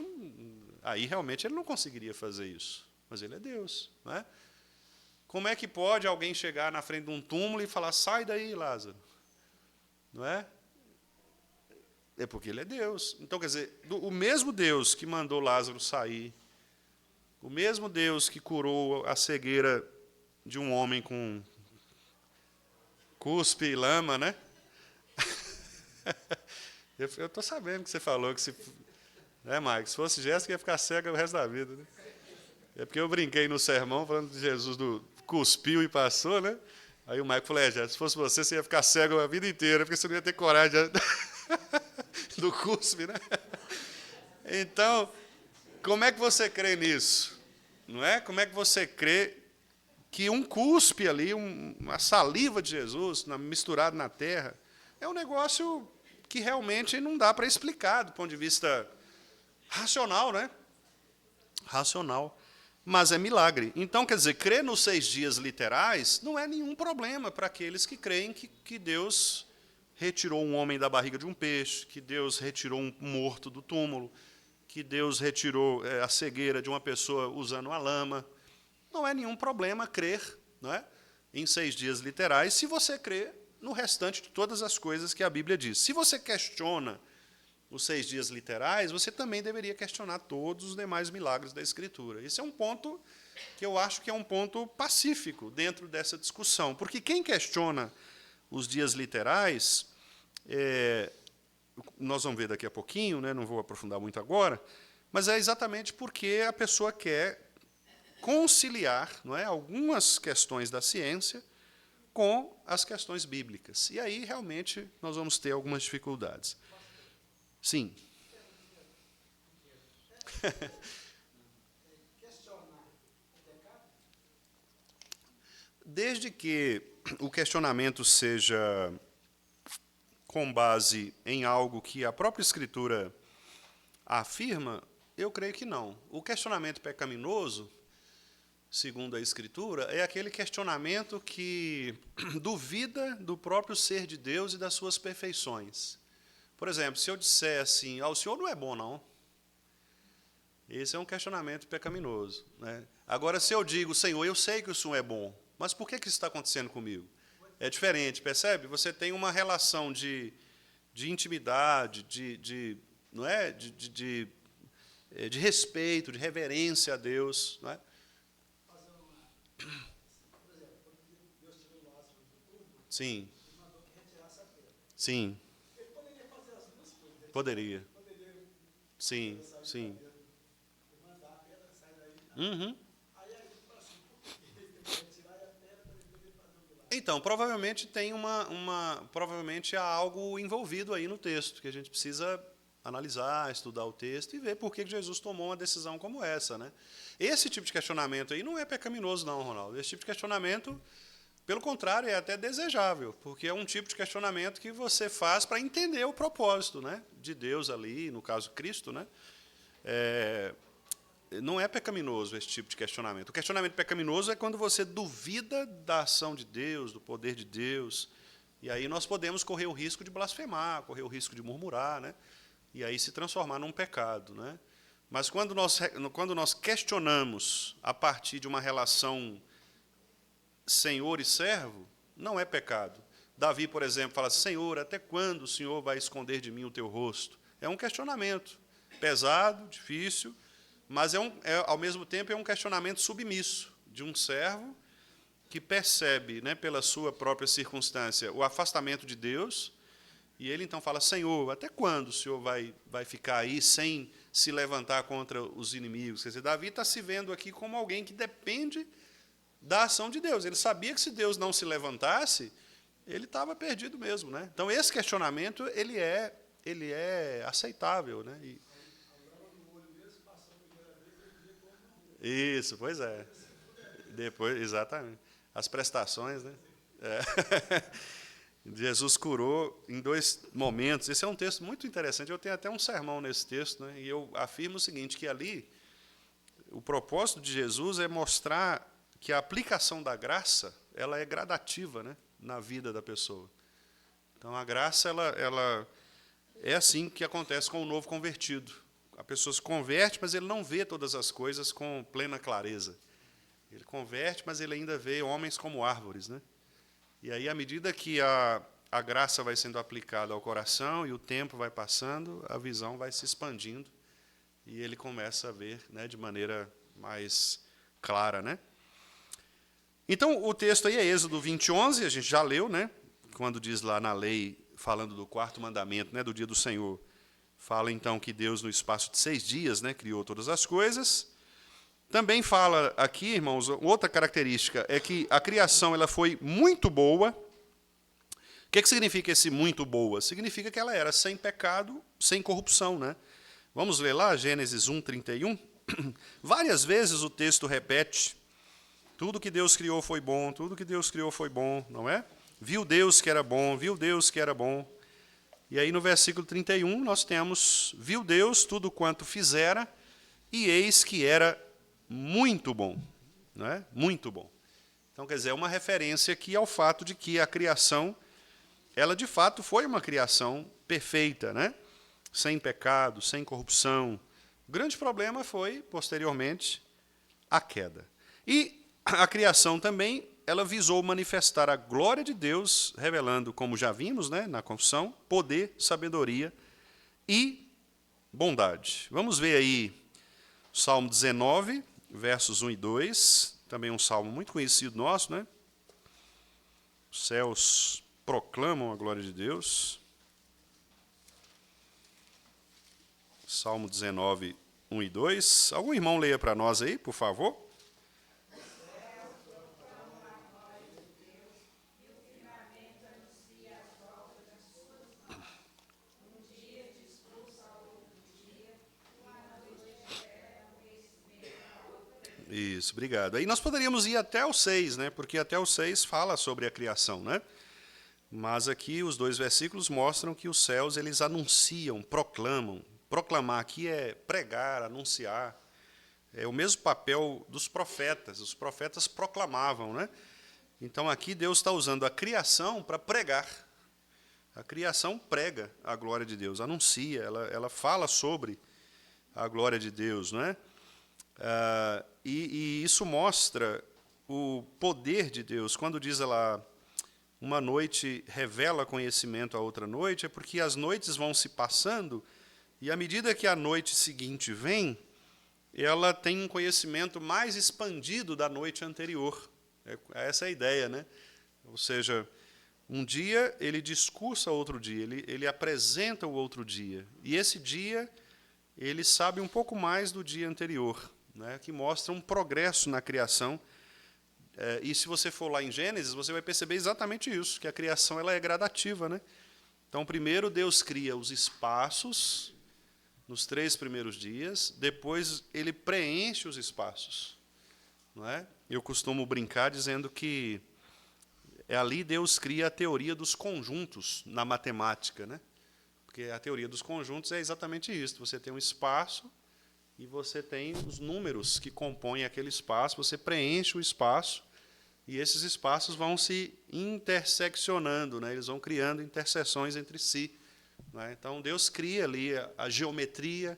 aí realmente ele não conseguiria fazer isso. Mas ele é Deus. Não é? Como é que pode alguém chegar na frente de um túmulo e falar, sai daí, Lázaro? Não é? É porque ele é Deus. Então, quer dizer, o mesmo Deus que mandou Lázaro sair, o mesmo Deus que curou a cegueira de um homem com cuspe e lama, né? Eu estou sabendo que você falou que se... Né, Mike? Se fosse Jéssica, ia ficar cega o resto da vida. Né? É porque eu brinquei no sermão, falando de Jesus do cuspiu e passou, né? Aí o Mike falou, Jéssica, se fosse você ia ficar cego a vida inteira, porque você não ia ter coragem do cuspe, né? Então, como é que você crê nisso? Não é? Como é que você crê que um cuspe ali, uma saliva de Jesus misturado na terra, é um negócio que realmente não dá para explicar do ponto de vista racional, né? Racional. Mas é milagre. Então, quer dizer, crer nos 6 dias literais não é nenhum problema para aqueles que creem que Deus retirou um homem da barriga de um peixe, que Deus retirou um morto do túmulo, que Deus retirou a cegueira de uma pessoa usando a lama. Não é nenhum problema crer, não é, em 6 dias literais, se você crê no restante de todas as coisas que a Bíblia diz. Se você questiona os 6 dias literais, você também deveria questionar todos os demais milagres da Escritura. Esse é um ponto que eu acho que é um ponto pacífico dentro dessa discussão, porque quem questiona os dias literais, nós vamos ver daqui a pouquinho, né, não vou aprofundar muito agora, mas é exatamente porque a pessoa quer conciliar, não é, algumas questões da ciência com as questões bíblicas. E aí, realmente, nós vamos ter algumas dificuldades. Sim. Desde que o questionamento seja com base em algo que a própria Escritura afirma, eu creio que não. O questionamento pecaminoso, segundo a Escritura, é aquele questionamento que duvida do próprio ser de Deus e das suas perfeições. Por exemplo, se eu disser assim, o senhor não é bom, não. Esse é um questionamento pecaminoso. Né? Agora, se eu digo, Senhor, eu sei que o senhor é bom, mas por que isso está acontecendo comigo? É diferente, percebe? Você tem uma relação de intimidade, não é? de respeito, de reverência a Deus. Não é? Sim. Sim. Poderia. Sim, sim. Uhum. Então, provavelmente tem provavelmente há algo envolvido aí no texto que a gente precisa analisar, estudar o texto e ver por que Jesus tomou uma decisão como essa, né? Esse tipo de questionamento aí não é pecaminoso, não, Ronaldo. Esse tipo de questionamento, pelo contrário, é até desejável, porque é um tipo de questionamento que você faz para entender o propósito, né, de Deus ali, no caso Cristo, né? Não é pecaminoso esse tipo de questionamento. O questionamento pecaminoso é quando você duvida da ação de Deus, do poder de Deus, e aí nós podemos correr o risco de blasfemar, correr o risco de murmurar, né? E aí se transformar num pecado, né? Mas quando nós questionamos a partir de uma relação senhor e servo, não é pecado. Davi, por exemplo, fala: Senhor, até quando o Senhor vai esconder de mim o teu rosto? É um questionamento pesado, difícil, mas ao mesmo tempo é um questionamento submisso de um servo que percebe, né, pela sua própria circunstância, o afastamento de Deus, e ele então fala: Senhor, até quando o Senhor vai ficar aí sem se levantar contra os inimigos? Quer dizer, Davi está se vendo aqui como alguém que depende da ação de Deus. Ele sabia que se Deus não se levantasse, ele estava perdido mesmo, né? Então esse questionamento ele é aceitável, né? Isso, pois é. Depois, exatamente. As prestações, né? Jesus curou em 2 momentos. Esse é um texto muito interessante. Eu tenho até um sermão nesse texto, né? E eu afirmo o seguinte, que ali o propósito de Jesus é mostrar que a aplicação da graça ela é gradativa, né, na vida da pessoa. Então, a graça ela é assim que acontece com o novo convertido. A pessoa se converte, mas ele não vê todas as coisas com plena clareza. Ele converte, mas ele ainda vê homens como árvores, né? E aí, à medida que a graça vai sendo aplicada ao coração e o tempo vai passando, a visão vai se expandindo e ele começa a ver, né, de maneira mais clara, né? Então, o texto aí é Êxodo 20:11, a gente já leu, né? Quando diz lá na lei, falando do 4º mandamento, né, do dia do Senhor, fala então que Deus, no espaço de 6 dias, né, criou todas as coisas. Também fala aqui, irmãos, outra característica é que a criação ela foi muito boa. O que significa esse muito boa? Significa que ela era sem pecado, sem corrupção, né? Vamos ler lá, Gênesis 1:31. Várias vezes o texto repete: tudo que Deus criou foi bom, tudo que Deus criou foi bom, não é? Viu Deus que era bom, viu Deus que era bom. E aí no versículo 31 nós temos: viu Deus tudo quanto fizera, e eis que era muito bom, não é? Muito bom. Então, quer dizer, é uma referência aqui ao fato de que a criação, ela de fato foi uma criação perfeita, né? Sem pecado, sem corrupção. O grande problema foi, posteriormente, a queda. E a criação também, ela visou manifestar a glória de Deus, revelando, como já vimos, né, na confissão, poder, sabedoria e bondade. Vamos ver aí Salmo 19, versos 1 e 2, também um salmo muito conhecido nosso, né? Os céus proclamam a glória de Deus. Salmo 19, 1 e 2. Algum irmão leia para nós aí, por favor? Isso, obrigado. Aí nós poderíamos ir até o 6, né? Porque até o 6 fala sobre a criação, né? Mas aqui os 2 versículos mostram que os céus eles anunciam, proclamam. Proclamar aqui é pregar, anunciar. É o mesmo papel dos profetas. Os profetas proclamavam, né? Então aqui Deus está usando a criação para pregar. A criação prega a glória de Deus, anuncia, ela fala sobre a glória de Deus, não é? E isso mostra o poder de Deus. Quando diz lá, uma noite revela conhecimento a outra noite, é porque as noites vão se passando, e à medida que a noite seguinte vem, ela tem um conhecimento mais expandido da noite anterior. Essa é a ideia, né? Ou seja, um dia ele discursa outro dia, ele apresenta o outro dia, e esse dia ele sabe um pouco mais do dia anterior, né, que mostra um progresso na criação. E se você for lá em Gênesis, você vai perceber exatamente isso, que a criação ela é gradativa, né? Então, primeiro Deus cria os espaços, nos 3 primeiros dias, depois ele preenche os espaços. Não é? Eu costumo brincar dizendo que ali Deus cria a teoria dos conjuntos na matemática, né? Porque a teoria dos conjuntos é exatamente isso. Você tem um espaço e você tem os números que compõem aquele espaço, você preenche o espaço e esses espaços vão se interseccionando, né? Eles vão criando interseções entre si. Né? Então, Deus cria ali a geometria,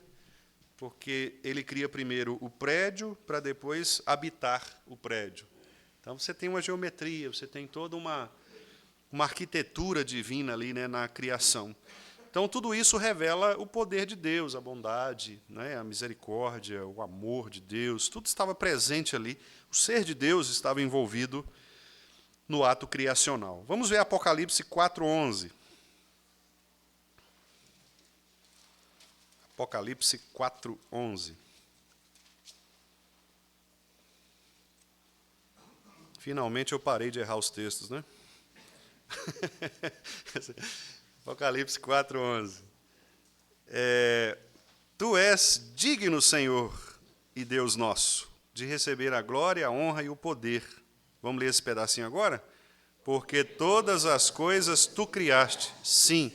porque Ele cria primeiro o prédio para depois habitar o prédio. Então, você tem uma geometria, você tem toda uma arquitetura divina ali, né, na criação. Então, tudo isso revela o poder de Deus, a bondade, né, a misericórdia, o amor de Deus, tudo estava presente ali. O ser de Deus estava envolvido no ato criacional. Vamos ver Apocalipse 4:11. Apocalipse 4:11. Finalmente eu parei de errar os textos, né? Apocalipse 4:11. Tu és digno, Senhor e Deus nosso, de receber a glória, a honra e o poder. Vamos ler esse pedacinho agora? Porque todas as coisas tu criaste, sim,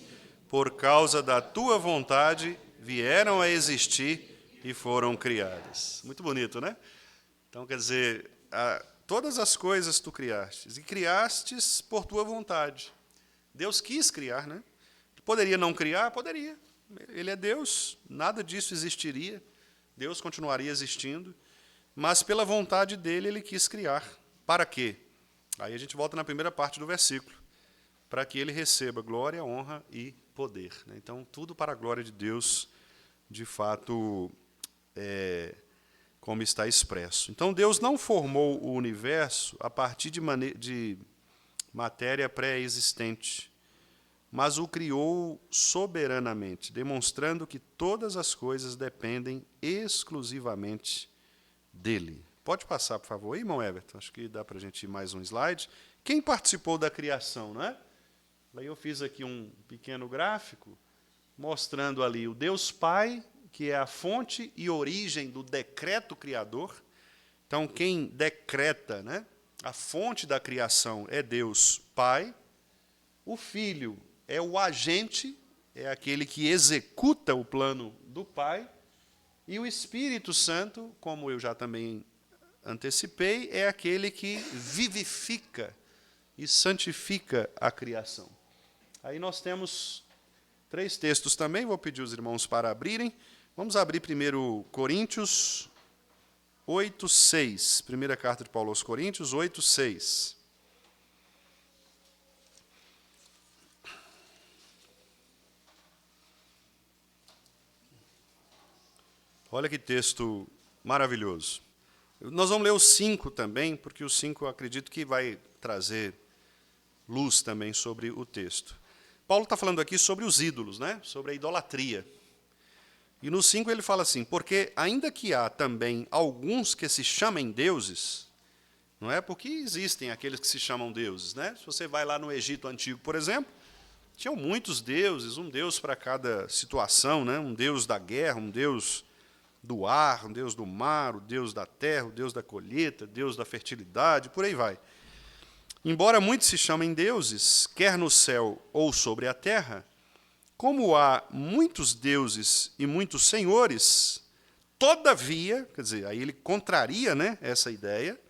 por causa da tua vontade vieram a existir e foram criadas. Muito bonito, né? Então, quer dizer, todas as coisas tu criastes, e criastes por tua vontade. Deus quis criar, né? Poderia não criar? Poderia. Ele é Deus, nada disso existiria. Deus continuaria existindo, mas pela vontade dele, ele quis criar. Para quê? Aí a gente volta na primeira parte do versículo. Para que ele receba glória, honra e poder. Então, tudo para a glória de Deus, de fato, como está expresso. Então, Deus não formou o universo a partir de matéria pré-existente, mas o criou soberanamente, demonstrando que todas as coisas dependem exclusivamente dele. Pode passar, por favor, aí, irmão Everton? Acho que dá para a gente ir mais um slide. Quem participou da criação, não é? Aí eu fiz aqui um pequeno gráfico, mostrando ali o Deus Pai, que é a fonte e origem do decreto criador. Então, quem decreta, né, a fonte da criação é Deus Pai. O Filho é o agente, é aquele que executa o plano do Pai. E o Espírito Santo, como eu já também antecipei, é aquele que vivifica e santifica a criação. Aí nós temos 3 textos também, vou pedir os irmãos para abrirem. Vamos abrir primeiro Coríntios 8:6. Primeira carta de Paulo aos Coríntios, 8:6. Olha que texto maravilhoso. Nós vamos ler o 5 também, porque o 5 eu acredito que vai trazer luz também sobre o texto. Paulo está falando aqui sobre os ídolos, né? Sobre a idolatria. E no 5 ele fala assim, porque ainda que há também alguns que se chamem deuses, não é? Porque existem aqueles que se chamam deuses, né? Se você vai lá no Egito Antigo, por exemplo, tinham muitos deuses, um deus para cada situação, né? Um deus da guerra, um deus do ar, um deus do mar, o deus da terra, o deus da colheita, deus da fertilidade, por aí vai. Embora muitos se chamem deuses, quer no céu ou sobre a terra, como há muitos deuses e muitos senhores, todavia, quer dizer, aí ele contraria, né, essa ideia.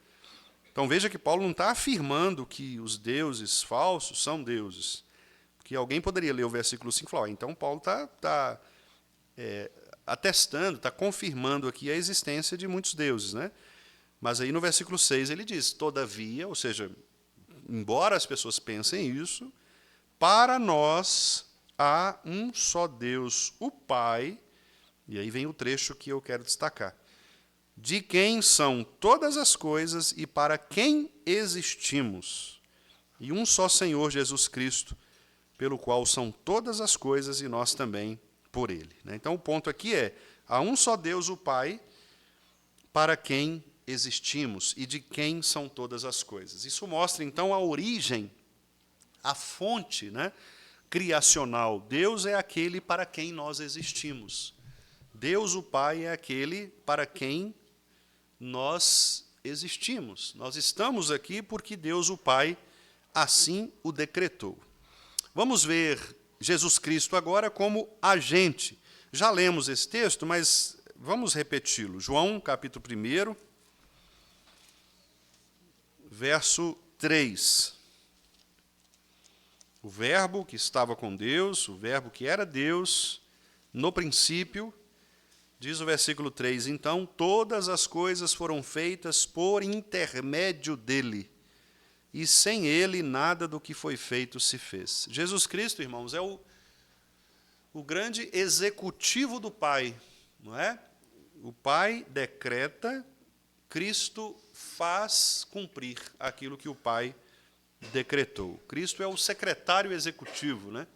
Então veja que Paulo não está afirmando que os deuses falsos são deuses. Porque alguém poderia ler o versículo 5 e falar, então Paulo está atestando, está confirmando aqui a existência de muitos deuses, né? Mas aí no versículo 6 ele diz, todavia, ou seja, embora as pessoas pensem isso, para nós há um só Deus, o Pai, e aí vem o trecho que eu quero destacar, de quem são todas as coisas e para quem existimos, e um só Senhor Jesus Cristo, pelo qual são todas as coisas e nós também por ele. Então o ponto aqui é, há um só Deus, o Pai, para quem existimos e de quem são todas as coisas. Isso mostra, então, a origem, a fonte, né, criacional. Deus é aquele para quem nós existimos. Deus o Pai é aquele para quem nós existimos. Nós estamos aqui porque Deus o Pai assim o decretou. Vamos ver Jesus Cristo agora como agente. Já lemos esse texto, mas vamos repeti-lo. João, capítulo 1, verso 3. O verbo que estava com Deus, o verbo que era Deus, no princípio, diz o versículo 3, então todas as coisas foram feitas por intermédio dele, e sem ele nada do que foi feito se fez. Jesus Cristo, irmãos, é o grande executivo do Pai, não é? O Pai decreta, Cristo faz cumprir aquilo que o Pai decretou. Cristo é o secretário executivo, né?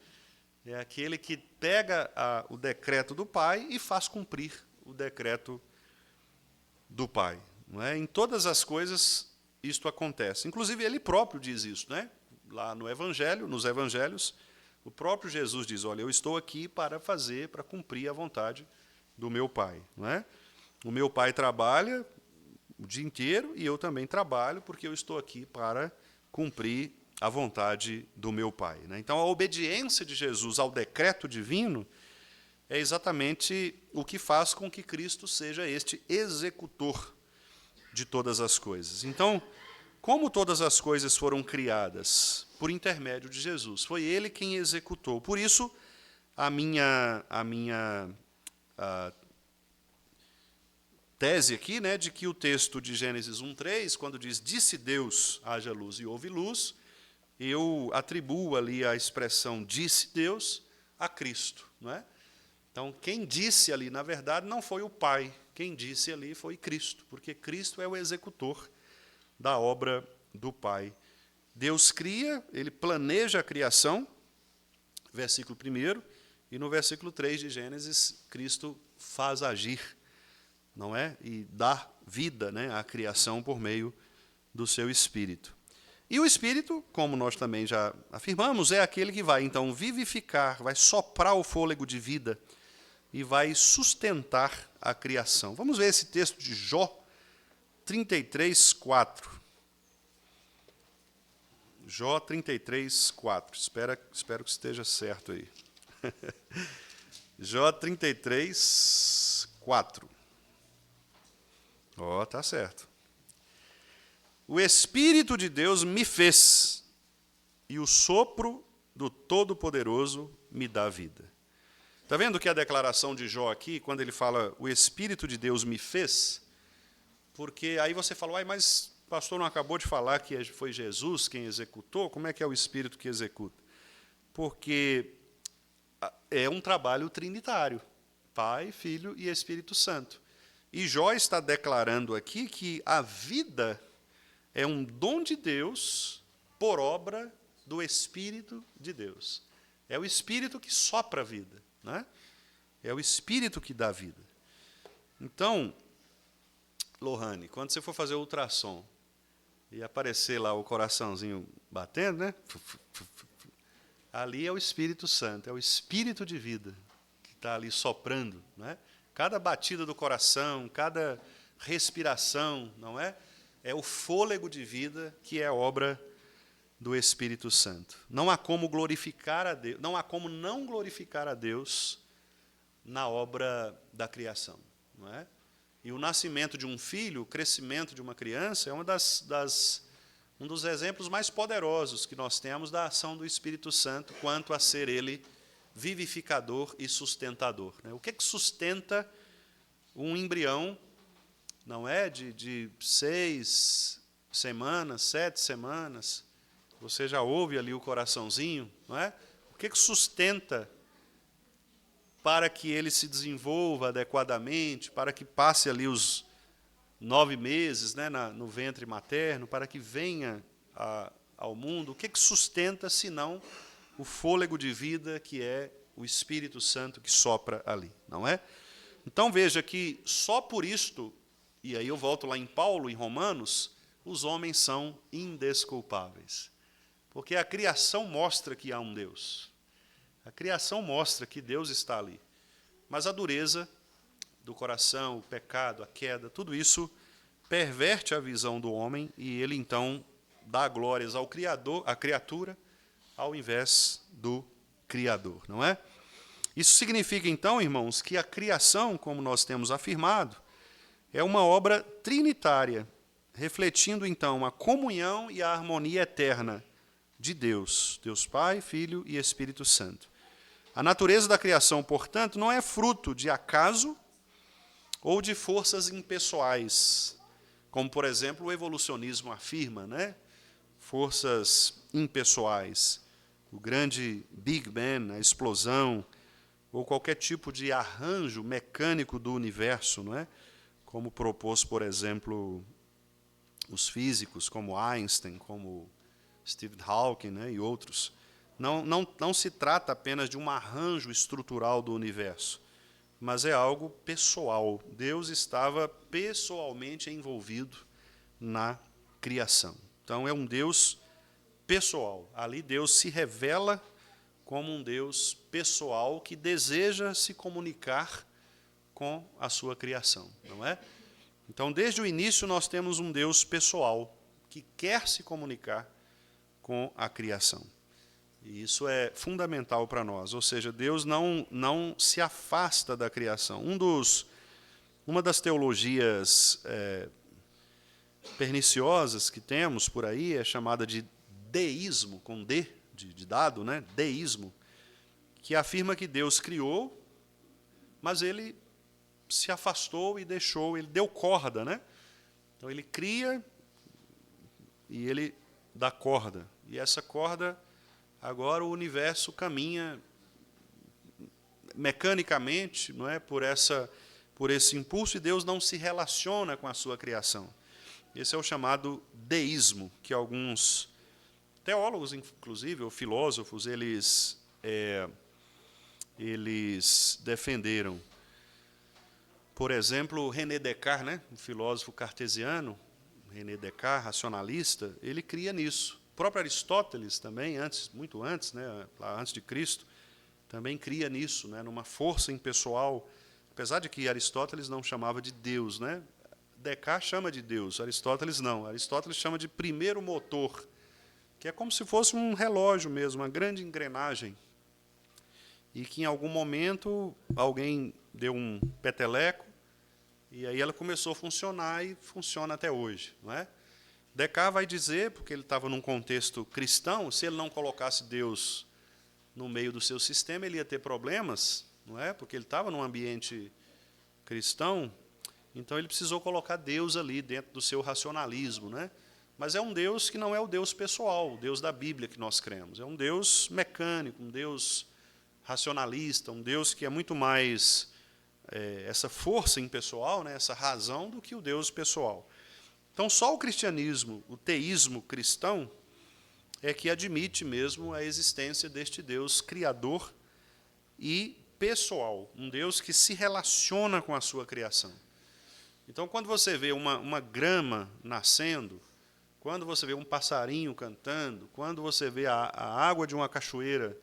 É aquele que pega o decreto do Pai e faz cumprir o decreto do Pai. Não é? Em todas as coisas isto acontece. Inclusive, ele próprio diz isso, né? Lá no Evangelho, nos Evangelhos, o próprio Jesus diz, olha, eu estou aqui para cumprir a vontade do meu Pai. Não é? O meu Pai trabalha o dia inteiro e eu também trabalho porque eu estou aqui para cumprir a vontade do meu Pai. Né? Então, a obediência de Jesus ao decreto divino é exatamente o que faz com que Cristo seja este executor de todas as coisas. Então, como todas as coisas foram criadas? Por intermédio de Jesus. Foi Ele quem executou. Por isso, a minha tese aqui, né, de que o texto de Gênesis 1:3, quando diz, disse Deus, haja luz e houve luz, eu atribuo ali a expressão disse Deus a Cristo. Não é? Então, quem disse ali, na verdade, não foi o Pai. Quem disse ali foi Cristo, porque Cristo é o executor da obra do Pai. Deus cria, ele planeja a criação, versículo 1, e no versículo 3 de Gênesis, Cristo faz agir, não é? E dá vida, né, à criação por meio do seu Espírito. E o Espírito, como nós também já afirmamos, é aquele que vai, então, vivificar, vai soprar o fôlego de vida e vai sustentar a criação. Vamos ver esse texto de Jó 33:4. Jó 33:4. Espero que esteja certo aí. Jó 33:4. Ó, tá certo. O Espírito de Deus me fez, e o sopro do Todo-Poderoso me dá vida. Está vendo que a declaração de Jó aqui, quando ele fala, o Espírito de Deus me fez, porque aí você falou, mas o pastor não acabou de falar que foi Jesus quem executou? Como é que é o Espírito que executa? Porque é um trabalho trinitário, Pai, Filho e Espírito Santo. E Jó está declarando aqui que a vida é um dom de Deus por obra do Espírito de Deus. É o Espírito que sopra a vida, né? É o Espírito que dá vida. Então, Lohane, quando você for fazer o ultrassom e aparecer lá o coraçãozinho batendo, né? Ali é o Espírito Santo, é o Espírito de vida que está ali soprando, né? Cada batida do coração, cada respiração, não é? É o fôlego de vida que é obra do Espírito Santo. Não há como glorificar a Deus, não há como não glorificar a Deus na obra da criação, não é? E o nascimento de um filho, o crescimento de uma criança é um dos exemplos mais poderosos que nós temos da ação do Espírito Santo quanto a ser ele vivificador e sustentador. O que sustenta um embrião, não é? De 6 semanas, 7 semanas, você já ouve ali o coraçãozinho, não é? O que sustenta para que ele se desenvolva adequadamente, para que passe ali os 9 meses, né, no ventre materno, para que venha ao mundo? O que sustenta, senão o fôlego de vida que é o Espírito Santo que sopra ali, não é? Então veja que só por isto, e aí eu volto lá em Paulo, em Romanos, os homens são indesculpáveis. Porque a criação mostra que há um Deus. A criação mostra que Deus está ali. Mas a dureza do coração, o pecado, a queda, tudo isso perverte a visão do homem e ele então dá glórias ao Criador, à criatura, ao invés do Criador, não é? Isso significa então, irmãos, que a criação, como nós temos afirmado, é uma obra trinitária, refletindo então a comunhão e a harmonia eterna de Deus, Deus Pai, Filho e Espírito Santo. A natureza da criação, portanto, não é fruto de acaso ou de forças impessoais, como, por exemplo, o evolucionismo afirma, né? Forças impessoais, o grande Big Bang, a explosão, ou qualquer tipo de arranjo mecânico do universo, não é? Como propôs, por exemplo, os físicos, como Einstein, como Stephen Hawking, né? E outros. Não se trata apenas de um arranjo estrutural do universo, mas é algo pessoal. Deus estava pessoalmente envolvido na criação. Então, é um Deus pessoal. Ali Deus se revela como um Deus pessoal que deseja se comunicar com a sua criação, não é? Então, desde o início, nós temos um Deus pessoal que quer se comunicar com a criação. E isso é fundamental para nós, ou seja, Deus não se afasta da criação. Uma das teologias perniciosas que temos por aí é chamada de deísmo, com D, de dado, né? Deísmo, que afirma que Deus criou, mas ele se afastou e deixou, ele deu corda, né? Então ele cria e ele dá corda. E essa corda, agora o universo caminha mecanicamente, não é, por esse impulso, e Deus não se relaciona com a sua criação. Esse é o chamado deísmo, que alguns teólogos, inclusive, ou filósofos, eles defenderam. Por exemplo, René Descartes, né, um filósofo cartesiano, René Descartes, racionalista, ele cria nisso. O próprio Aristóteles também, muito antes, né, lá antes de Cristo, também cria nisso, né, numa força impessoal, apesar de que Aristóteles não chamava de Deus, né? Descartes chama de Deus, Aristóteles não. Aristóteles chama de primeiro motor, que é como se fosse um relógio mesmo, uma grande engrenagem, e que em algum momento alguém deu um peteleco, e aí ela começou a funcionar e funciona até hoje, não é? Descartes vai dizer, porque ele estava num contexto cristão, se ele não colocasse Deus no meio do seu sistema, ele ia ter problemas, não é? Porque ele estava num ambiente cristão, então ele precisou colocar Deus ali dentro do seu racionalismo, né? Mas é um Deus que não é o Deus pessoal, o Deus da Bíblia que nós cremos. É um Deus mecânico, um Deus racionalista, um Deus que é muito mais essa força impessoal, né, essa razão, do que o Deus pessoal. Então, só o cristianismo, o teísmo cristão, é que admite mesmo a existência deste Deus criador e pessoal, um Deus que se relaciona com a sua criação. Então, quando você vê uma grama nascendo, quando você vê um passarinho cantando, quando você vê a água de uma cachoeira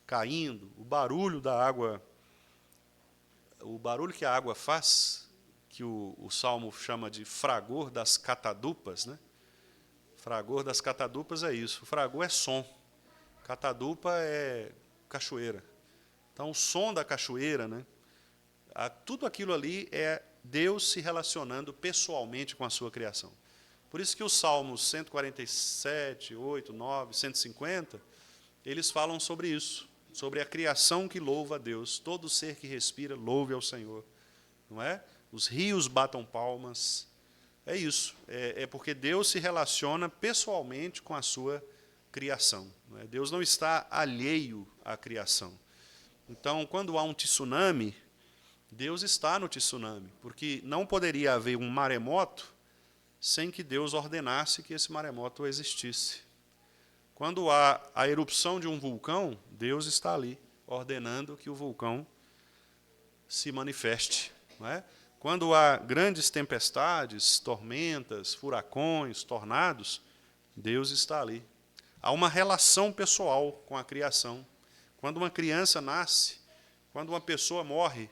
caindo, o barulho da água, o barulho que a água faz, que o Salmo chama de fragor das catadupas, né? Fragor das catadupas é isso. O fragor é som, catadupa é cachoeira. Então, o som da cachoeira, né? Tudo aquilo ali é Deus se relacionando pessoalmente com a sua criação. Por isso que os Salmos 147, 8, 9, 150, eles falam sobre isso, sobre a criação que louva a Deus. Todo ser que respira, louve ao Senhor. Não é? Os rios batam palmas. É isso. É porque Deus se relaciona pessoalmente com a sua criação. Não é? Deus não está alheio à criação. Então, quando há um tsunami, Deus está no tsunami, porque não poderia haver um maremoto sem que Deus ordenasse que esse maremoto existisse. Quando há a erupção de um vulcão, Deus está ali, ordenando que o vulcão se manifeste. Não é? Quando há grandes tempestades, tormentas, furacões, tornados, Deus está ali. Há uma relação pessoal com a criação. Quando uma criança nasce, quando uma pessoa morre,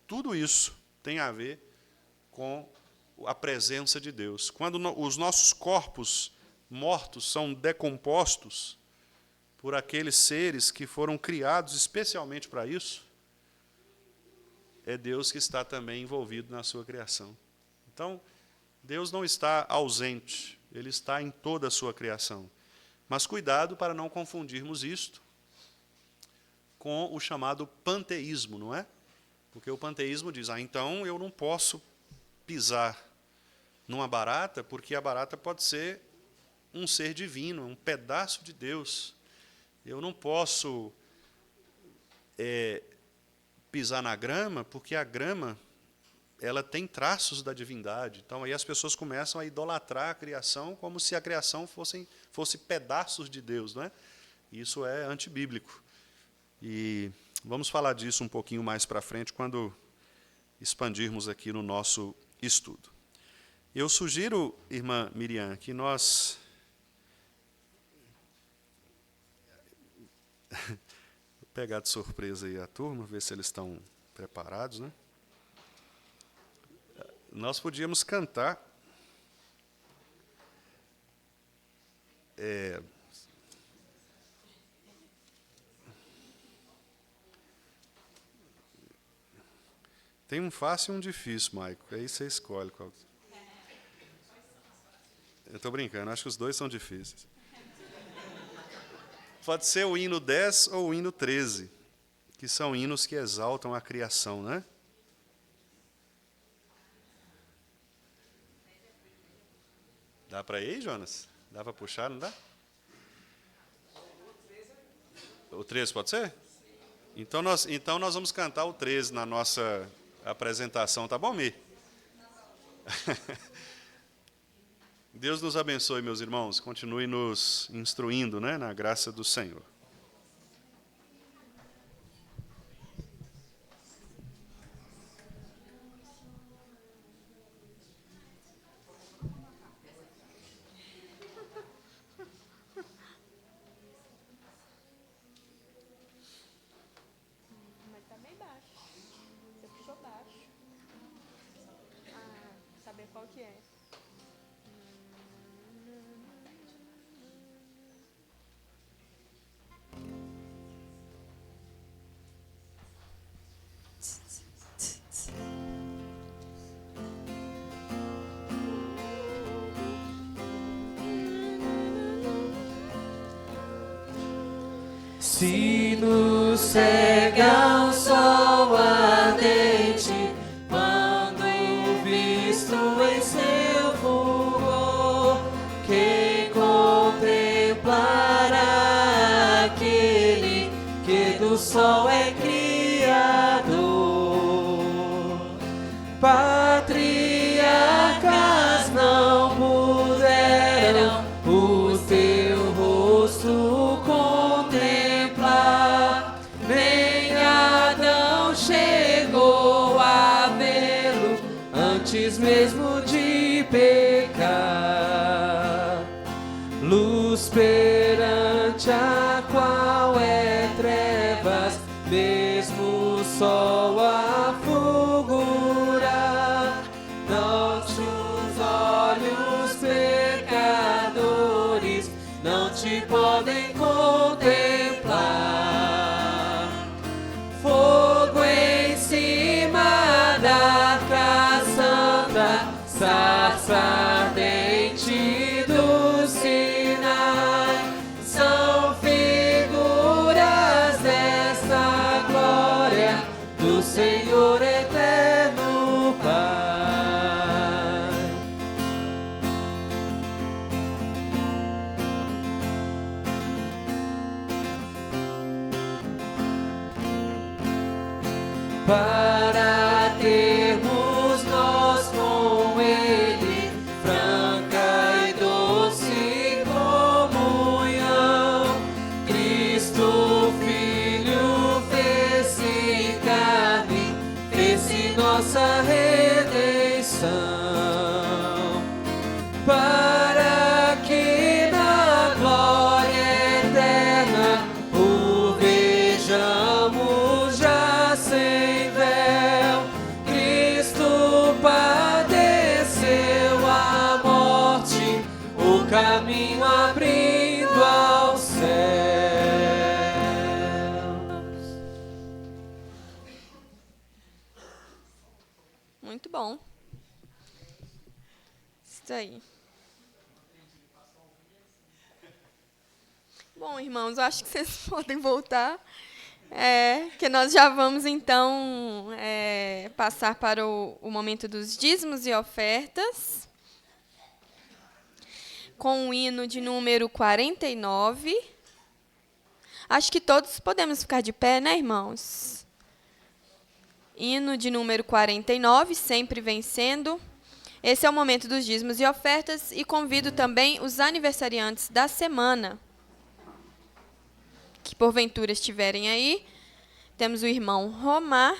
tudo isso tem a ver com a presença de Deus. Quando os nossos corpos mortos são decompostos por aqueles seres que foram criados especialmente para isso, é Deus que está também envolvido na sua criação. Então, Deus não está ausente, Ele está em toda a sua criação. Mas cuidado para não confundirmos isto com o chamado panteísmo, não é? Porque o panteísmo diz, então eu não posso pisar numa barata, porque a barata pode ser um ser divino, um pedaço de Deus. Eu não posso pisar na grama, porque a grama ela tem traços da divindade. Então, aí as pessoas começam a idolatrar a criação como se a criação fosse pedaços de Deus, não é? Isso é antibíblico. E vamos falar disso um pouquinho mais para frente, quando expandirmos aqui no nosso estudo. Eu sugiro, irmã Miriam, que nós... Vou pegar de surpresa aí a turma, ver se eles estão preparados, né? Nós podíamos cantar. Tem um fácil e um difícil, Maico. Aí você escolhe qual. Eu estou brincando, acho que os dois são difíceis. Pode ser o hino 10 ou o hino 13, que são hinos que exaltam a criação, né? Dá para ir, Jonas? Dá para puxar, não dá? O 13 pode ser? Então nós vamos cantar o 13 na nossa apresentação, tá bom, Mi? Deus nos abençoe, meus irmãos. Continue nos instruindo, né, na graça do Senhor. Mas tá bem baixo. Você puxou baixo. Saber qual que é. Se nos cega o sol ardente, quando visto em seu fulgor, quem contemplará aquele que do sol é criador? Patriarcas não puderam o teu rosto contemplar, nem Adão chegou a vê-lo antes mesmo de pecar. Luz perante a qual é trevas, mesmo o sol a fulgurar. Nossos olhos pecadores não te podem contemplar. Fogo em cima da Arca Santa, sarça ardente do Sinai, são figuras dessa glória do Senhor eterno Pai. Para termos nós com Ele franca e doce comunhão, Cristo Filho fez-se carne, fez-se nossa redenção, para que na glória eterna o vejamos já sem véu. Cristo Muito bom. Isso aí. Bom, irmãos, eu acho que vocês podem voltar, que nós já vamos, então, passar para o momento dos dízimos e ofertas, com o hino de número 49. Acho que todos podemos ficar de pé, né, irmãos? Hino de número 49, sempre vencendo. Esse é o momento dos dízimos e ofertas, e convido também os aniversariantes da semana, que porventura estiverem aí. Temos o irmão Romar,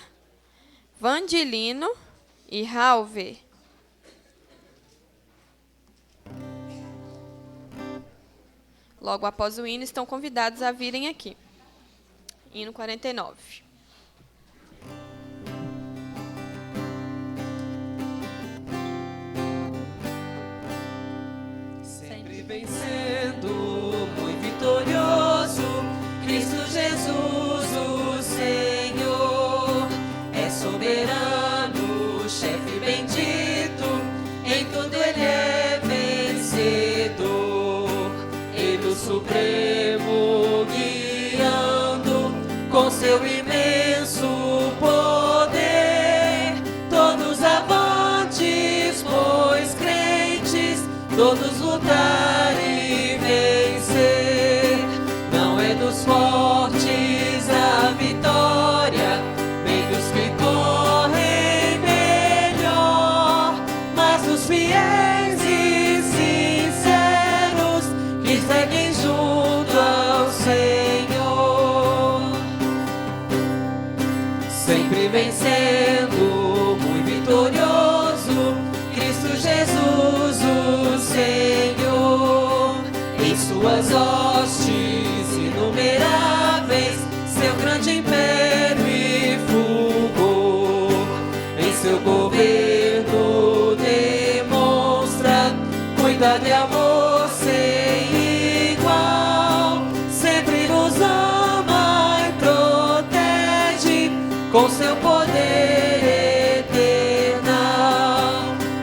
Vandilino e Ralve. Logo após o hino, estão convidados a virem aqui. Hino 49. Sempre vencendo, muito vitorioso, Cristo Jesus, o Senhor, é soberano, chefe bendito, em tudo Ele é vencedor. Ele o supremo guiando, com seu imenso poder, todos avantes, pois crentes, todos lutar e vencer. Não é dos fortes a vitória, nem dos que correm melhor, mas dos fiéis e sinceros que seguem junto ao Senhor. Sempre vencendo, muito vitorioso, Cristo Jesus, o Senhor. Em suas hostes inumeráveis, seu grande império e fulgor. Em seu governo demonstra cuidado e amor sem igual. Sempre nos ama e protege com seu poder eternal.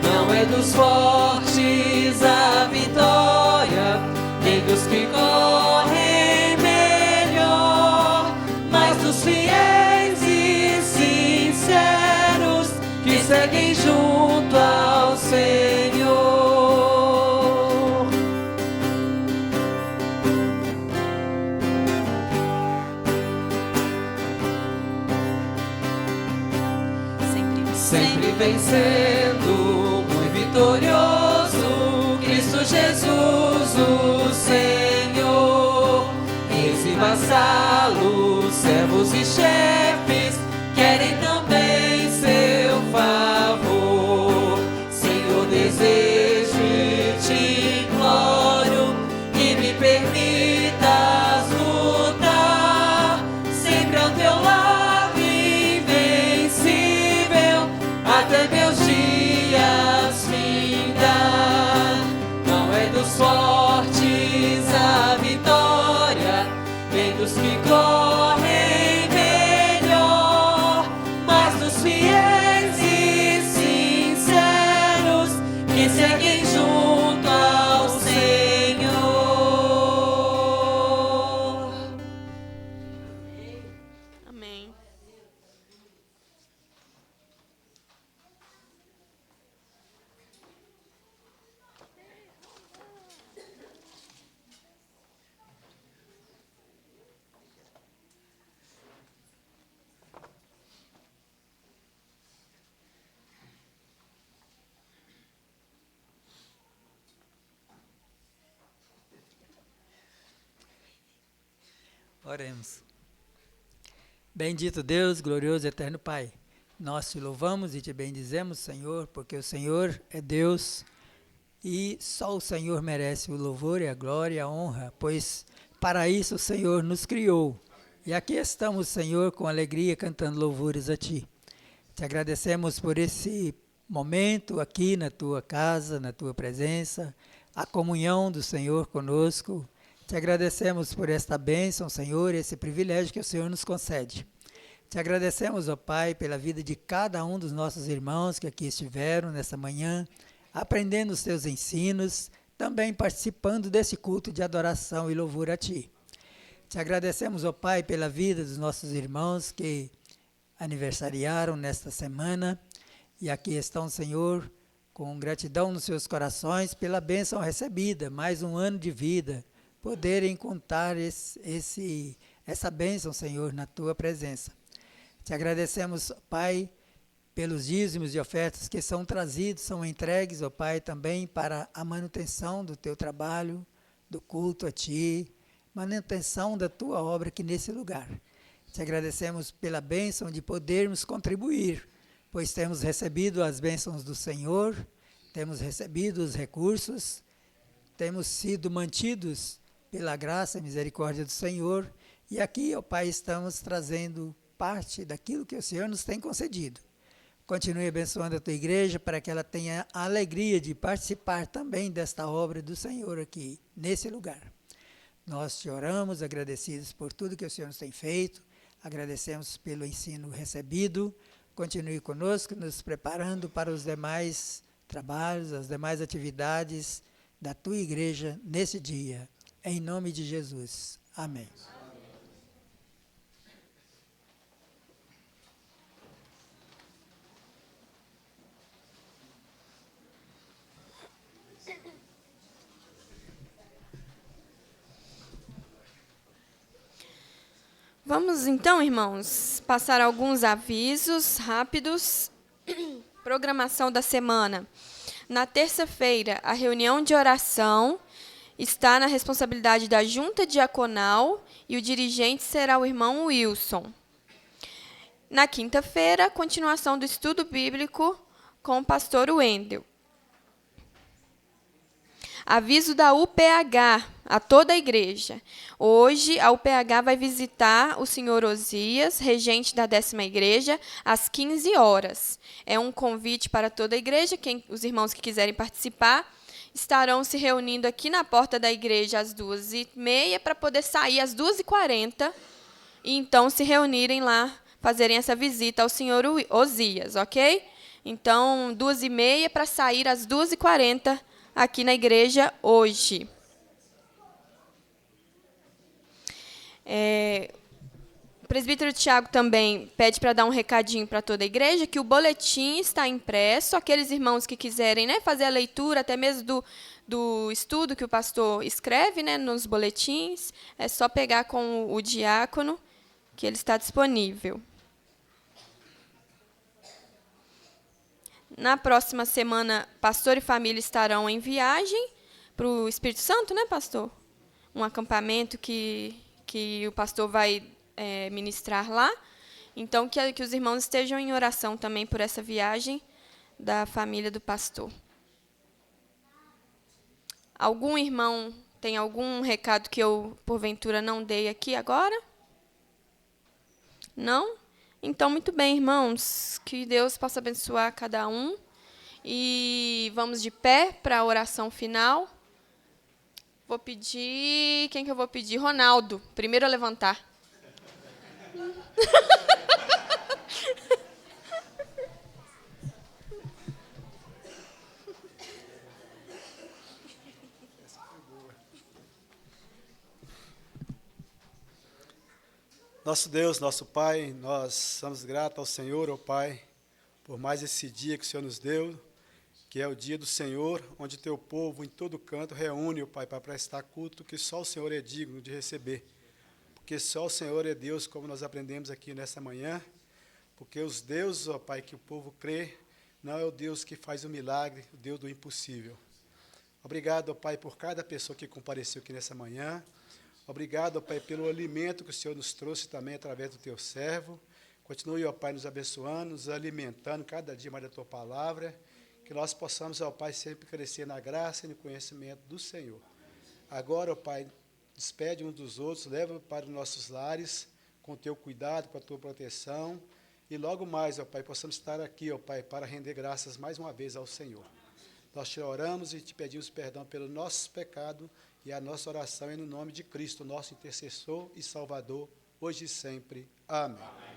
Não é dos fortes a vitória, nem dos que correm melhor, mas dos fiéis e sinceros que seguem junto ao Senhor. Sempre vencendo, muito vitorioso, Cristo Jesus, o Senhor. Reis e vassalos, servos e chefes, querem também seu favor. Senhor, desejo e te imploro que me permitas lutar sempre ao teu lado, invencível, até meus dias findar. Não é dos fortes a vitória, nem dos que correm melhor, mas dos fiéis e sinceros que seguem junto ao Senhor. Amém. Oremos. Bendito Deus, glorioso e eterno Pai, nós te louvamos e te bendizemos, Senhor, porque o Senhor é Deus e só o Senhor merece o louvor e a glória e a honra, pois para isso o Senhor nos criou. E aqui estamos, Senhor, com alegria cantando louvores a Ti. Te agradecemos por esse momento aqui na Tua casa, na Tua presença, a comunhão do Senhor conosco. Te agradecemos por esta bênção, Senhor, esse privilégio que o Senhor nos concede. Te agradecemos, ó Pai, pela vida de cada um dos nossos irmãos que aqui estiveram nessa manhã, aprendendo os teus ensinos, também participando desse culto de adoração e louvor a Ti. Te agradecemos, ó Pai, pela vida dos nossos irmãos que aniversariaram nesta semana e aqui estão, Senhor, com gratidão nos seus corações pela bênção recebida, mais um ano de vida, poderem contar essa bênção, Senhor, na Tua presença. Te agradecemos, Pai, pelos dízimos e ofertas que são trazidos, são entregues, ó Pai, também para a manutenção do Teu trabalho, do culto a Ti, manutenção da Tua obra aqui nesse lugar. Te agradecemos pela bênção de podermos contribuir, pois temos recebido as bênçãos do Senhor, temos recebido os recursos, temos sido mantidos pela graça e misericórdia do Senhor, e aqui, ó Pai, estamos trazendo parte daquilo que o Senhor nos tem concedido. Continue abençoando a Tua igreja para que ela tenha a alegria de participar também desta obra do Senhor aqui, nesse lugar. Nós te oramos, agradecidos por tudo que o Senhor nos tem feito, agradecemos pelo ensino recebido. Continue conosco, nos preparando para os demais trabalhos, as demais atividades da Tua igreja nesse dia. Em nome de Jesus. Amém. Vamos então, irmãos, passar alguns avisos rápidos. Programação da semana. Na terça-feira, a reunião de oração está na responsabilidade da Junta Diaconal e o dirigente será o irmão Wilson. Na quinta-feira, continuação do estudo bíblico com o pastor Wendel. Aviso da UPH a toda a igreja. Hoje, a UPH vai visitar o senhor Osias, regente da 10ª igreja, às 15 horas. É um convite para toda a igreja. Os irmãos que quiserem participar estarão se reunindo aqui na porta da igreja às 2h30 para poder sair às 2h40 e então se reunirem lá, fazerem essa visita ao senhor Osias, ok? Então, 2h30 para sair às 2h40 aqui na igreja hoje. O presbítero Tiago também pede para dar um recadinho para toda a igreja, que o boletim está impresso. Aqueles irmãos que quiserem, né, fazer a leitura, até mesmo do estudo que o pastor escreve, né, nos boletins, é só pegar com o diácono, que ele está disponível. Na próxima semana, pastor e família estarão em viagem para o Espírito Santo, né, pastor? Um acampamento que o pastor vai ministrar lá. Então, que os irmãos estejam em oração também por essa viagem da família do pastor. Algum irmão tem algum recado que eu, porventura, não dei aqui agora? Não? Então, muito bem, irmãos. Que Deus possa abençoar cada um. E vamos de pé para a oração final. Vou pedir... Quem que eu vou pedir? Ronaldo. Primeiro a levantar. Nosso Deus, nosso Pai, nós somos gratos ao Senhor, ó Pai, por mais esse dia que o Senhor nos deu, que é o dia do Senhor, onde teu povo em todo canto reúne, ó Pai, para prestar culto que só o Senhor é digno de receber. Porque só o Senhor é Deus, como nós aprendemos aqui nessa manhã, porque os deuses, ó Pai, que o povo crê, não é o Deus que faz o milagre, o Deus do impossível. Obrigado, ó Pai, por cada pessoa que compareceu aqui nessa manhã. Obrigado, ó Pai, pelo alimento que o Senhor nos trouxe também através do teu servo. Continue, ó Pai, nos abençoando, nos alimentando cada dia mais da tua palavra, que nós possamos, ó Pai, sempre crescer na graça e no conhecimento do Senhor. Agora, ó Pai, despede uns dos outros, leva para os nossos lares, com o teu cuidado, com a tua proteção, e logo mais, ó Pai, possamos estar aqui, ó Pai, para render graças mais uma vez ao Senhor. Nós te oramos e te pedimos perdão pelos nossos pecados, e a nossa oração é no nome de Cristo, nosso intercessor e Salvador, hoje e sempre. Amém.